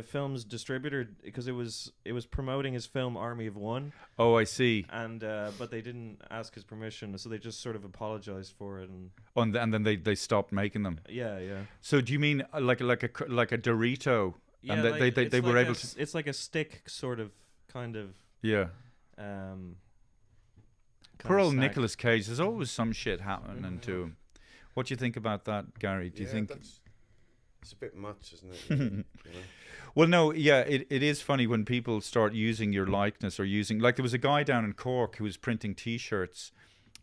film's distributor, because it was promoting his film Army of One. Oh, I see. And but they didn't ask his permission, so they just sort of apologized for it, and then they stopped making them. Yeah. So do you mean like a Dorito? Yeah, and they were able to. It's like a stick, sort of, kind of. Yeah. Poor old snack. Nicolas Cage. There's always some shit happening to him. What do you think about that, Gary? Do you think? It's a bit much, isn't it? Well, no, yeah, it is funny when people start using your likeness or using... Like, there was a guy down in Cork who was printing T-shirts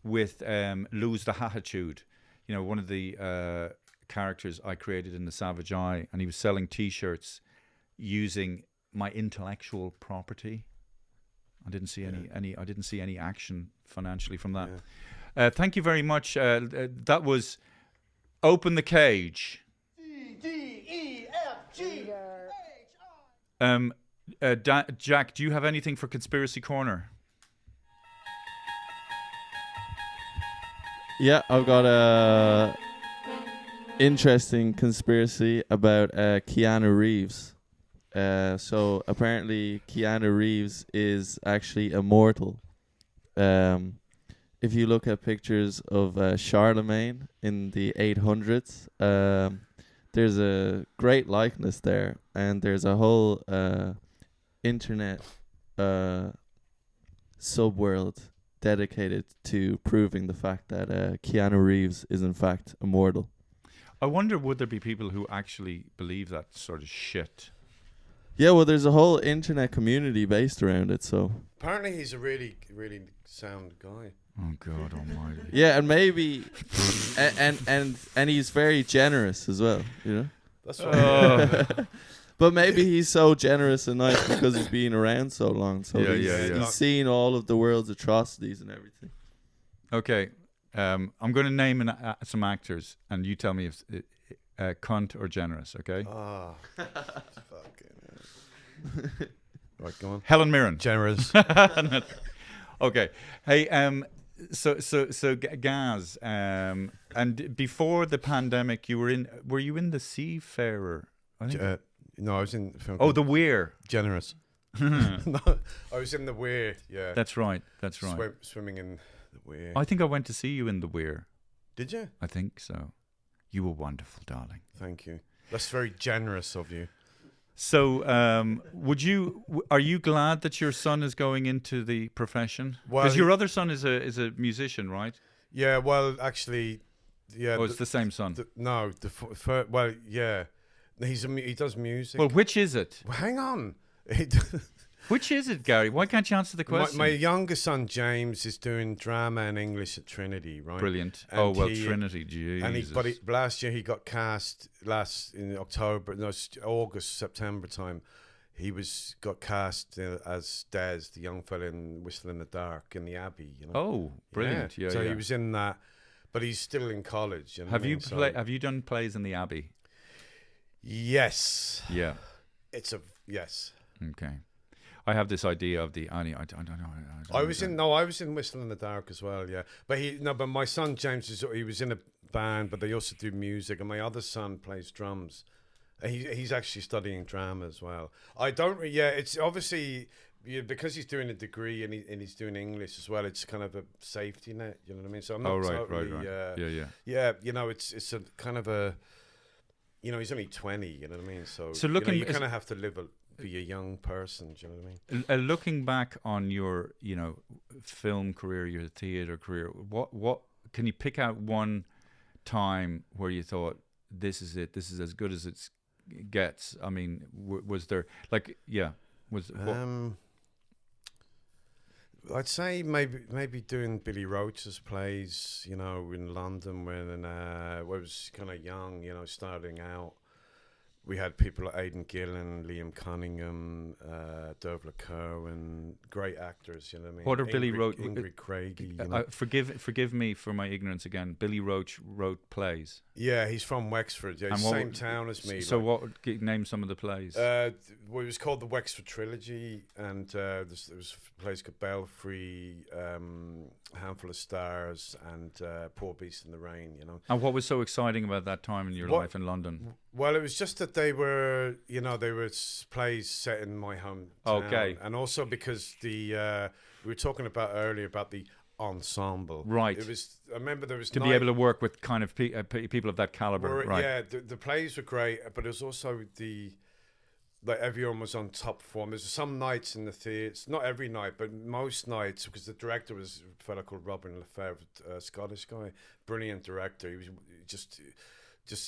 with Lose the Attitude, one of the characters I created in The Savage Eye, and he was selling T-shirts using my intellectual property. I didn't see any action financially from that. Yeah. Thank you very much. That was Open the Cage. Jack, do you have anything for Conspiracy Corner? Yeah, I've got a interesting conspiracy about Keanu Reeves. So apparently Keanu Reeves is actually immortal. If you look at pictures of Charlemagne in the 800s, there's a great likeness there, and there's a whole internet subworld dedicated to proving the fact that Keanu Reeves is in fact immortal. I wonder, would there be people who actually believe that sort of shit? Yeah, well, there's a whole internet community based around it, so... Apparently he's a really, really sound guy. Oh, God almighty. Yeah, and maybe... and he's very generous as well, you know? That's right. But maybe he's so generous and nice because he's been around so long. So he's seen all of the world's atrocities and everything. Okay. I'm going to name some actors, and you tell me if cunt or generous, okay? Ah. Fucking right, go on. Helen Mirren. Generous. Okay. Hey, so Gaz, and before the pandemic, were you in The Seafarer? I think. No, I was in the film. Oh, The Weir. Generous. No, I was in The Weir, yeah. That's right. Swimming in The Weir. I think I went to see you in The Weir. Did you? I think so. You were wonderful, darling. Thank you. That's very generous of you. So, are you glad that your son is going into the profession? Because your other son is a musician, right? Yeah, well, actually, yeah. Oh, it's the same son. Well, yeah. He does music. Well, which is it? Well, hang on. Which is it, Gary? Why can't you answer the question? My younger son, James, is doing drama and English at Trinity, right? Brilliant. And Trinity, Jesus. But last year he got cast, in August, September time, he got cast as Des, the young fella in Whistle in the Dark, in the Abbey, you know? Oh, brilliant. Yeah. So he was in that, but he's still in college. You know have you done plays in the Abbey? Yes. Yeah. Yes. Okay. I have this idea of the I don't know. I was in Whistle in the Dark as well, yeah. But my son James he was in a band, but they also do music, and my other son plays drums. He's actually studying drama as well. It's obviously because he's doing a degree and he's doing English as well. It's kind of a safety net, you know what I mean? So I'm not right. Yeah, you know, it's a kind of a, you know, he's only 20, you know what I mean? So looking, you kind of have to be a young person, do you know what I mean? Looking back on your, film career, your theater career, what can you pick out one time where you thought, this is it, this is as good as it gets? I mean, was there I'd say maybe doing Billy Roach's plays, you know, in London when I was kind of young, you know, starting out. We had people like Aidan Gillen, Liam Cunningham, Dervla Kerwin, great actors, you know what I mean? What are Billy Roach? Ingrid Craigie. You know? Forgive me for my ignorance again. Billy Roach wrote plays. Yeah, he's from Wexford. Yeah, same town as me. So name some of the plays? It was called the Wexford Trilogy, and there was plays called Belfry, Handful of Stars, and Poor Beast in the Rain, you know. And what was so exciting about that time in your life in London? Well, it was just that they were plays set in my hometown. Okay. And also because we were talking about earlier about the ensemble. Right. I remember there was to be able to work with kind of people of that caliber. Right. Yeah, the plays were great, but it was also everyone was on top form. There's some nights in the theatre, not every night, but most nights, because the director was a fellow called Robin Lefebvre, a Scottish guy, brilliant director. He was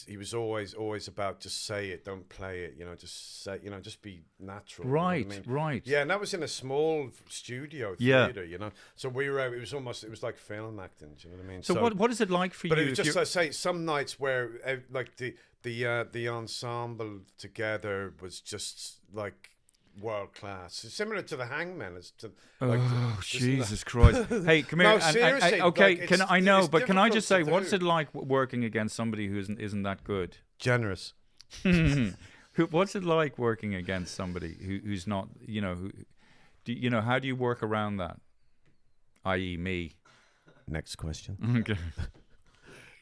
he was always about just say it, don't play it, you know, just say, you know, just be natural. Right, you know what I mean? right. Yeah, and that was in a small studio theatre, you know. So we were, it was like film acting, do you know what I mean? So what is it like for you? But it was just, I say, some nights where like the ensemble together was just like world class, similar to the Hangman. Jesus Christ! Hey, come here. No, seriously. Okay, like, can I just say, what's it like working against somebody who isn't that good? Generous. Who What's it like working against somebody who's not, how do you work around that? I.e. me. Next question. Okay.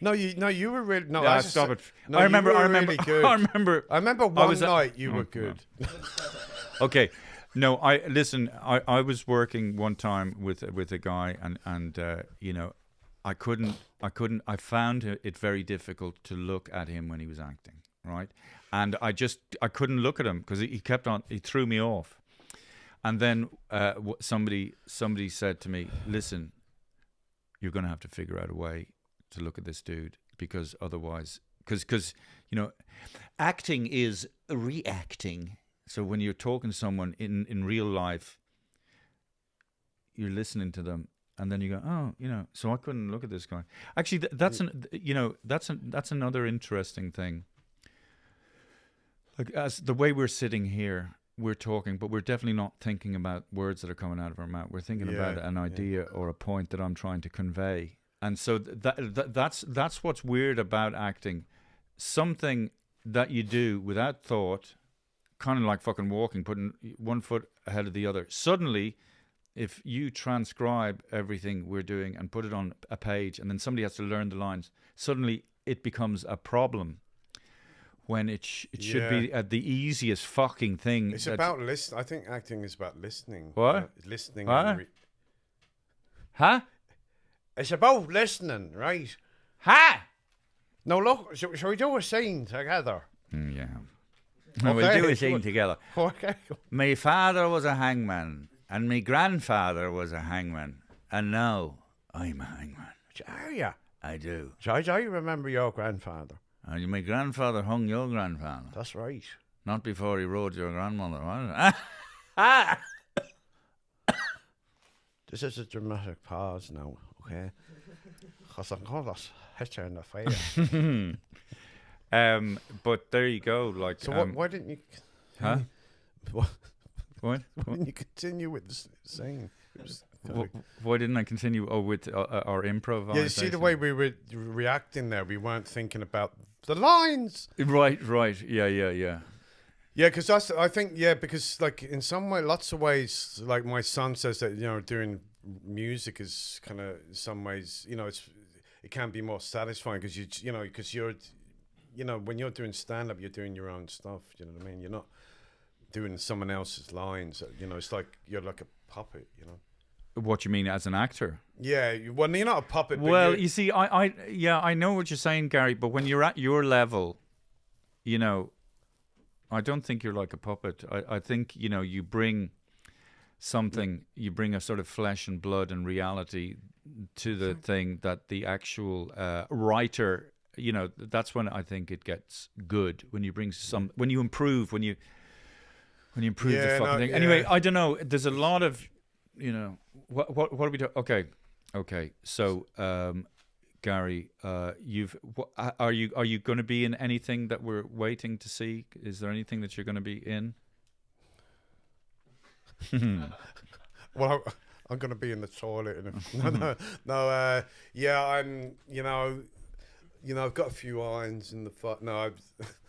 No, you were really no. Yeah, stop it. No, I remember. Really good. I remember. One night you were good. Okay. No, I was working one time with a guy, and I found it very difficult to look at him when he was acting, right? And I couldn't look at him because he threw me off. And then somebody said to me, "Listen, you're going to have to figure out a way to look at this dude, because otherwise, because acting is reacting. So when you're talking to someone in real life, you're listening to them, and then you go, oh, so I couldn't look at this guy. Actually, that's another interesting thing. Like, as the way we're sitting here, we're talking, but we're definitely not thinking about words that are coming out of our mouth. We're thinking about an idea or a point that I'm trying to convey. And so that's what's weird about acting. Something that you do without thought, kind of like fucking walking, putting one foot ahead of the other. Suddenly, if you transcribe everything we're doing and put it on a page, and then somebody has to learn the lines, suddenly it becomes a problem. When it should be the easiest fucking thing. It's about listening. I think acting is about listening. What? Listening. What? Huh? It's about listening, right? Ha! No, look, shall we do a scene together? Yeah. Okay. We'll do a scene together. Okay. My father was a hangman, and my grandfather was a hangman, and now I'm a hangman. Are you? I do. I remember your grandfather. And my grandfather hung your grandfather. That's right. Not before he rode your grandmother, was it? This is a dramatic pause now, okay? Because I'm going to hit you in the face. But there you go. Like, so why didn't you... Huh? What? What? Why didn't you continue with the scene? Why didn't I continue with our improv? Yeah, you see the way we were reacting there. We weren't thinking about the lines. Right. Yeah. Yeah, because I think, because like in some way, lots of ways, like my son says that, doing music is kind of in some ways, it can be more satisfying because because you're, when you're doing stand up, you're doing your own stuff. You know what I mean? You're not doing someone else's lines. It's like you're like a puppet. What you mean as an actor? Yeah, well, you're not a puppet. Well, you see, I know what you're saying, Gary. But when you're at your level, I don't think you're like a puppet. I think you bring something. You bring a sort of flesh and blood and reality to the thing that the actual writer. That's when I think it gets good. When you bring when you improve, when you improve the fucking thing. Anyway, I don't know. There's a lot of. What are we doing? Okay. So, Gary, are you going to be in anything that we're waiting to see? Is there anything that you're going to be in? Well, I'm going to be in the toilet. No. Yeah, I'm. I've got a few irons in the fire. No.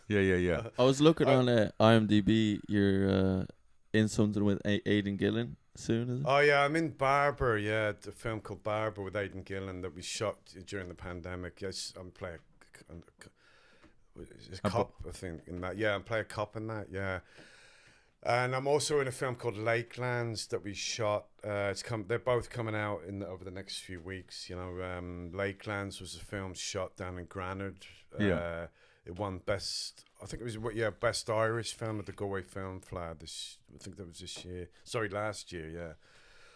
Yeah. I was looking on IMDb. You're in something with Aidan Gillen soon, is it? Oh yeah, I'm in Barber. Yeah, the film called Barber with Aidan Gillen that we shot during the pandemic. Yes, I'm playing a cop, I think, in that. Yeah, I'm playing a cop in that. Yeah, and I'm also in a film called Lakelands that we shot. They're both coming out over the next few weeks. Lakelands was a film shot down in Granard. Yeah. It won best. I think it was best Irish film at the Galway Film Fleadh. I think that was this year. Sorry, last year. Yeah.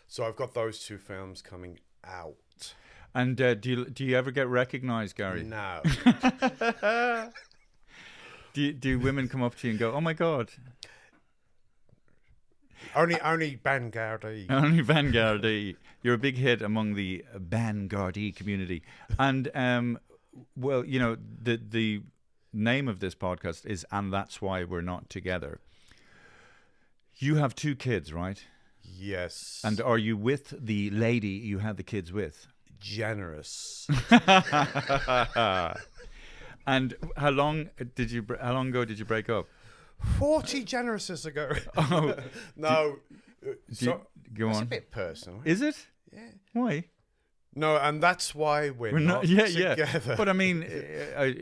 So I've got those two films coming out. And do you ever get recognised, Gary? No. do women come up to you and go, "Oh my God"? Only Vanguardie. Only Vanguardie. You're a big hit among the Vanguardie community, and well, the name of this podcast is "And That's Why We're Not Together." You have 2 kids, right? Yes. And are you with the lady you had the kids with? Generous. And how long ago did you break up? 40 generouses ago. Oh, No. go That's on. a bit personal. Is it? Yeah. Why? No, and that's why we're not Yeah, together. yeah. But I mean,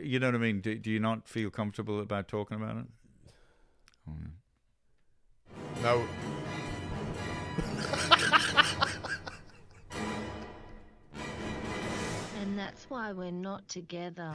you know what I mean. Do you not feel comfortable about talking about it? Oh, no. No. And that's why we're not together.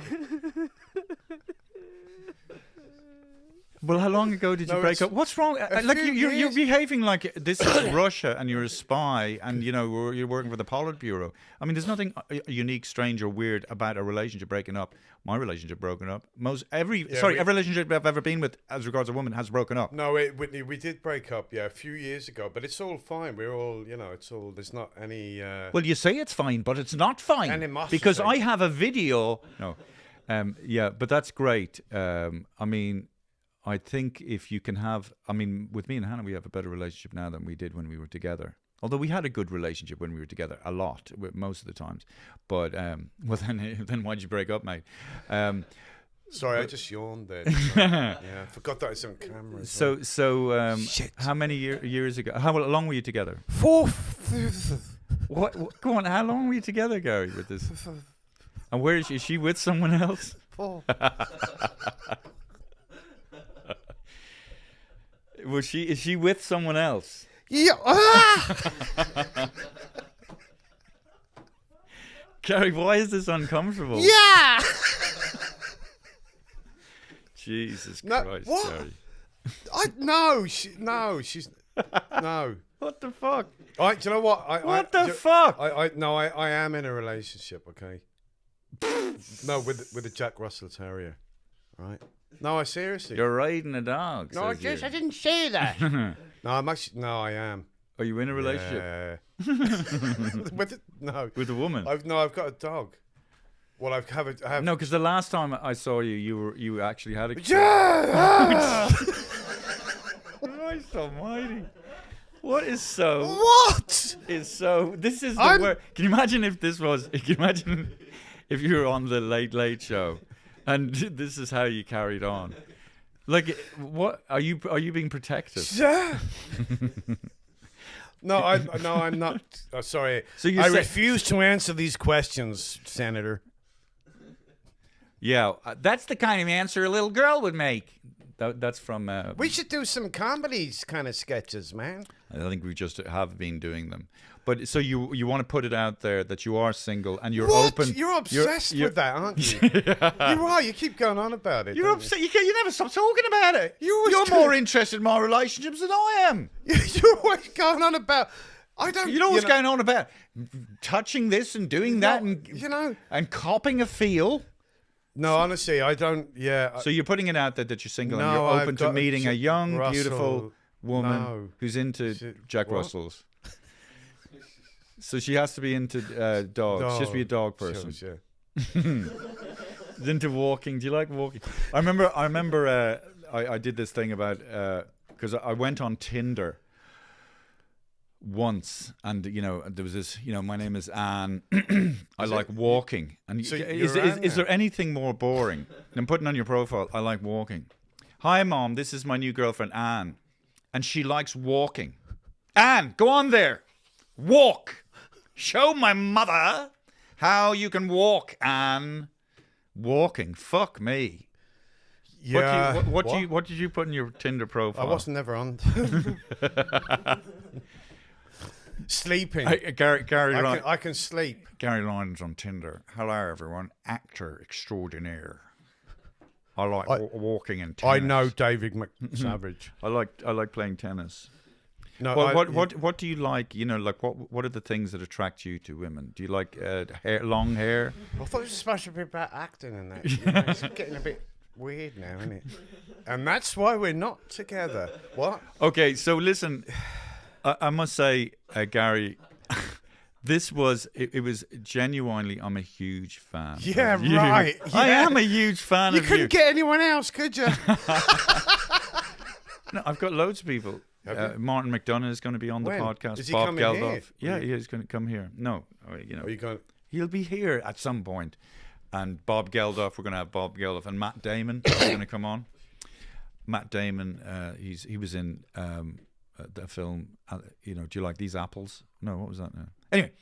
Well, how long ago did you No, break it's up? What's wrong? a Like few you're years. behaving like this is Russia and you're a spy and you know you're working for the Politburo. I mean, there's nothing unique, strange, or weird about a relationship breaking up. My relationship broken up. Every relationship I've ever been with, as regards a woman, has broken up. No, Whitney, we did break up, a few years ago, but it's all fine. We're all, it's all, there's not any... Well, you say it's fine, but it's not fine. Animosity. Because I have a video. No. Yeah, but that's great. I mean... I think if you can have, I mean, with me and Hannah, we have a better relationship now than we did when we were together. Although we had a good relationship when we were together, a lot, most of the times. But, well, then why'd you break up, mate? Sorry, I just yawned there. Yeah, I forgot that it's on camera. Shit. How many years ago? How long were you together? 4. What? Go on, how long were you together, Gary, with this? And where is she? Is she with someone else? 4. Is she with someone else? Yeah. Gary, why is this uncomfortable? Yeah. Jesus No, Christ, what? Gary. She's no. What the fuck? Do you know what? What the fuck? I am in a relationship, okay? No, with a Jack Russell Terrier, right? No, I seriously. You're riding a dog. No, I says you. didn't say that. No, I'm actually. No, I am. Are you in a relationship? Yeah. No. With a woman? I've got a dog. Well, I have. No, because the last time I saw you, you actually had a. Yeah. Christ Almighty! What is so? What is so? This is the word. Can you imagine if this was? Can you imagine if you were on the Late Late Show, and this is how you carried on? Like, what are you being protected? Yeah. No, I'm not. Sorry. So you I refuse to answer these questions, Senator. Yeah, that's the kind of answer a little girl would make. That's from. We should do some comedies kind of sketches, man. I think we just have been doing them. But so you want to put it out there that you are single and you're What? open. You're obsessed with that, aren't you? Yeah. You are. You keep going on about it. You're upset. You never stop talking about it. You're more interested in my relationships than I am. You're always going on about. I don't. You know what's going on about touching this and doing that and and copping a feel. No, honestly, I don't. Yeah. So you're putting it out there that you're single and No, you're open I've to got meeting a young, Russell. beautiful woman No. who's into Jack What? Russells. So she has to be into dogs. She has to be a dog person. Sure. She's into walking. Do you like walking? I remember. I did this thing about because I went on Tinder once, and there was this. My name is Anne. I like walking. And So is you're there anything more boring than putting on your profile? I like walking. Hi, Mom. This is my new girlfriend Anne, and she likes walking. Anne, go on there. Walk. Show my mother how you can walk, Anne. Walking. Fuck me. Yeah. What did you put in your Tinder profile? I wasn't never on. Sleeping. Gary I can sleep. Gary Lydon's on Tinder. Hello, everyone. Actor extraordinaire. I like walking and tennis. I know David McSavage. I like playing tennis. No, what do you like? What are the things that attract you to women? Do you like long hair? I thought it was supposed to be about acting and that. It's getting a bit weird now, isn't it? And that's why we're not together. What? Okay, so listen. I must say, Gary, this was it was genuinely. I'm a huge fan. Yeah, of you. right. I Yeah. am a huge fan You of couldn't get anyone else, could you? No, I've got loads of people. Martin McDonagh is going to be on the When? podcast. Is he Bob coming Geldof. here? Yeah, he's going to come here. No, Are you going? he'll be here at some point. And Bob Geldof, we're going to have Bob Geldof and Matt Damon is going to come on. Matt Damon. He was in the film. Do you like these apples? No, what was that? No. Anyway,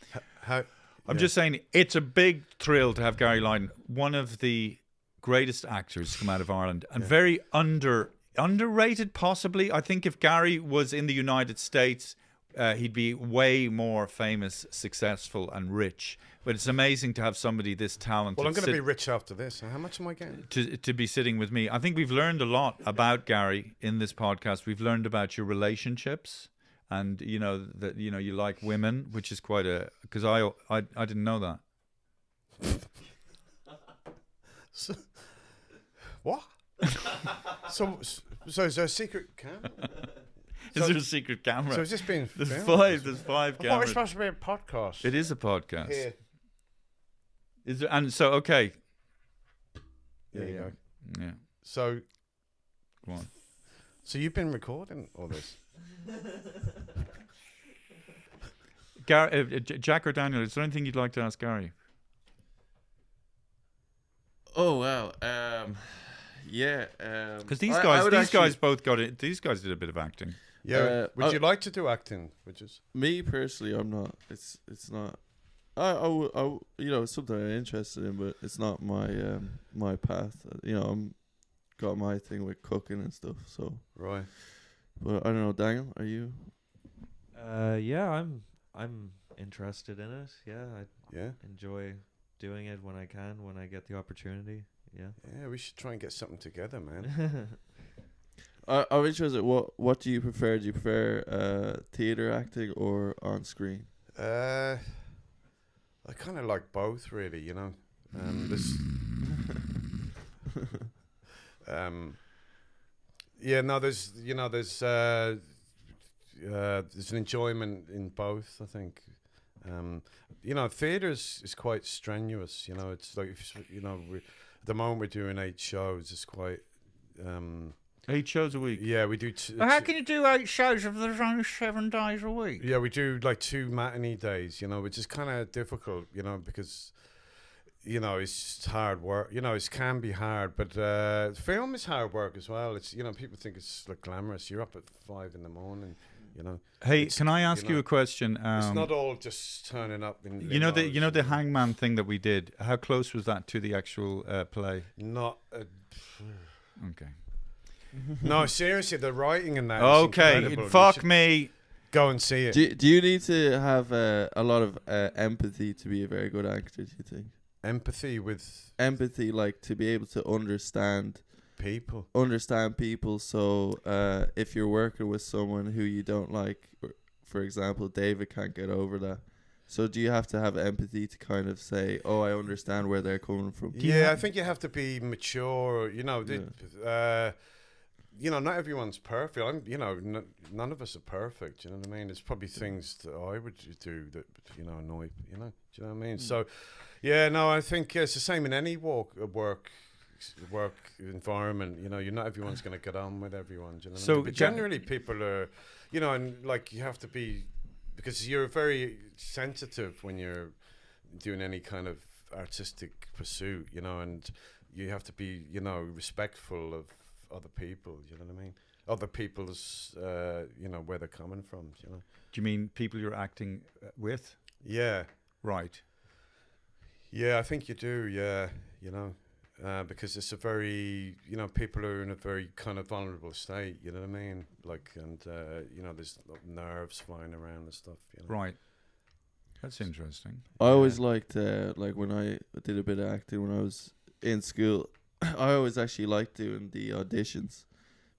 I'm just saying it's a big thrill to have Gary Lydon, one of the greatest actors to come out of Ireland, and very underrated possibly. I think if Gary was in the United States, he'd be way more famous, successful, and rich. But it's amazing to have somebody this talented. Well, I'm going to be rich after this. How much am I getting? To be sitting with me. I think we've learned a lot about Gary in this podcast. We've learned about your relationships, and that you like women, which is quite because I didn't know that. What? so is there a secret camera? Is there a secret camera? So is this being There's filmed? There's five I thought it cameras. was supposed to be a podcast. It is a podcast. Here. Is there, and so okay. There you go. Yeah. So, Go on. so you've been recording all this? Gary, Jack or Daniel, is there anything you'd like to ask Gary? Oh wow. Yeah. Because these guys both got it. These guys did a bit of acting. Yeah. Would you like to do acting? Me personally, I'm not. It's not. It's something I'm interested in, but it's not my my path. I'm got my thing with cooking and stuff. So Right. But I don't know, Daniel, are you? Yeah, I'm interested in it. Yeah, Yeah. enjoy doing it when I can, when I get the opportunity. Yeah. Yeah, we should try and get something together, man. I'm interested. What do you prefer? Do you prefer theater acting or on screen? I kind of like both, really. There's there's an enjoyment in both, I think. Theatre is quite strenuous. It's like at the moment we're doing 8 shows. It's quite 8 shows a week. yeah. We do. Well, how can you do 8 shows if there's only 7 days a week? Yeah, we do like 2 matinee days, which is kind of difficult, because, it's just hard work. It can be hard, but film is hard work as well. It's, people think it's like glamorous. You're up at 5 in the morning, Hey, can I ask you a question? it's not all just turning up in the Hangman thing that we did. How close was that to the actual play? Not Okay. no, seriously, the writing in that is Okay, incredible. You fuck should me. go and see it. Do you need to have a lot of empathy to be a very good actor? Do you think? Empathy with Empathy, like to be able to understand people. So if you're working with someone who you don't like, for example, David can't get over that. So do you have to have empathy to kind of say, oh, I understand where they're coming from? Yeah, I think you have to be mature. Not everyone's perfect. None of us are perfect. You know what I mean? There's probably things that I would do that annoy. Do you know what I mean? So, yeah, no, I think it's the same in any work environment. You're not everyone's going to get on with everyone. Do you know what I mean? But generally, people are, and like you have to be, because you're very sensitive when you're doing any kind of artistic pursuit. And you have to be, respectful of other people. You know what I mean? Other people's, where they're coming from. Do you mean people you're acting with? Yeah. Right. Yeah, I think you do. Yeah, because it's a very, people are in a very kind of vulnerable state. You know what I mean? Like, and there's nerves flying around and stuff. Right. That's interesting. I always liked, like when I did a bit of acting when I was in school. I always actually liked doing the auditions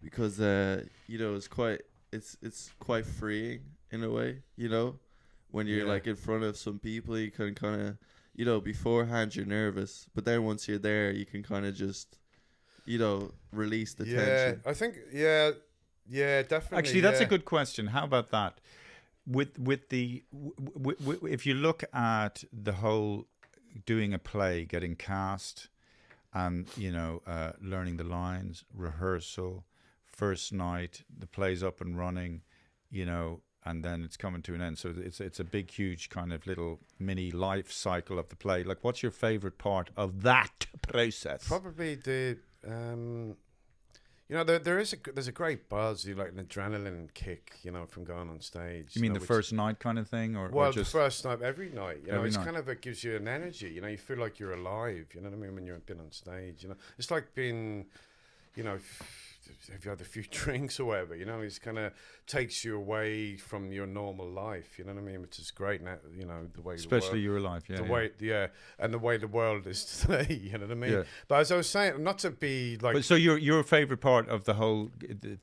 because it's quite freeing in a way, when you're like in front of some people. You can kind of beforehand you're nervous, but then once you're there you can kind of just release the tension. I think definitely. Actually, that's a good question. How about that? With if you look at the whole doing a play, getting cast, and learning the lines, rehearsal, first night, the play's up and running, and then it's coming to an end. So it's a big, huge kind of little mini life cycle of the play. Like, what's your favorite part of that process? Probably the You know, there's a great buzz, like an adrenaline kick, you know, from going on stage. You mean know, the first night kind of thing, or well, just the first night, every night. You know, every it's night. kind of, it gives you an energy. You know, you feel like you're alive. You know what I mean? When you've been on stage, you know, it's like being, you know, have you had a few drinks or whatever? You know, it's kind of takes you away from your normal life. You know what I mean? Which is great. Now, you know, the way especially your life, yeah. the yeah. way, and the way the world is today. You know what I mean? Yeah. But as I was saying, not to be like. But so your favorite part of the whole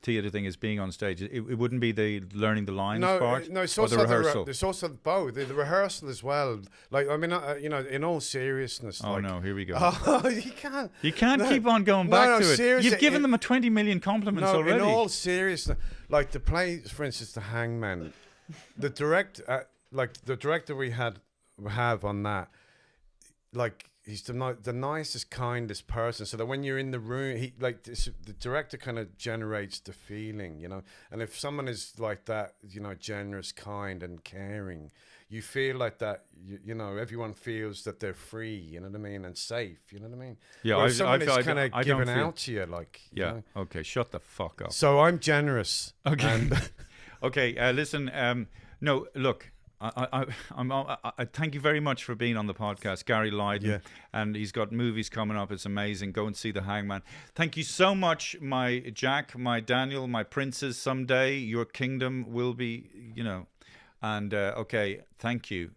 theatre thing is being on stage. It wouldn't be the learning the lines part. No, it's or also the rehearsal. there's also both the rehearsal as well. Like I mean, you know, in all seriousness. Oh like, no, here we go. Oh, you can't. You can't No, keep on going no, back no, to it. seriously, You've given them a 20 million compliments No, already. in all seriousness, like the play, for instance, the Hangman, the director we have on that, like he's the nicest, kindest person. So that when you're in the room, the director kind of generates the feeling, you know. And if someone is like that, you know, generous, kind, and caring, you feel like that. You know, everyone feels that they're free. You know what I mean, and safe. You know what I mean. Yeah, Whereas someone is I kind of don't giving feel- out to you, like. you Yeah. know. Okay. Shut the fuck up. So I'm generous. Okay. And Okay. Listen. No. Look. I thank you very much for being on the podcast, Gary Lydon. Yeah. And he's got movies coming up. It's amazing. Go and see The Hangman. Thank you so much, my Jack, my Daniel, my princes. Someday your kingdom will be, you know. And okay, thank you,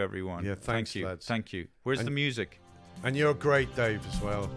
everyone. Yeah, thanks, thank you, lads. thank you. Where's the music? And you're great, Dave, as well.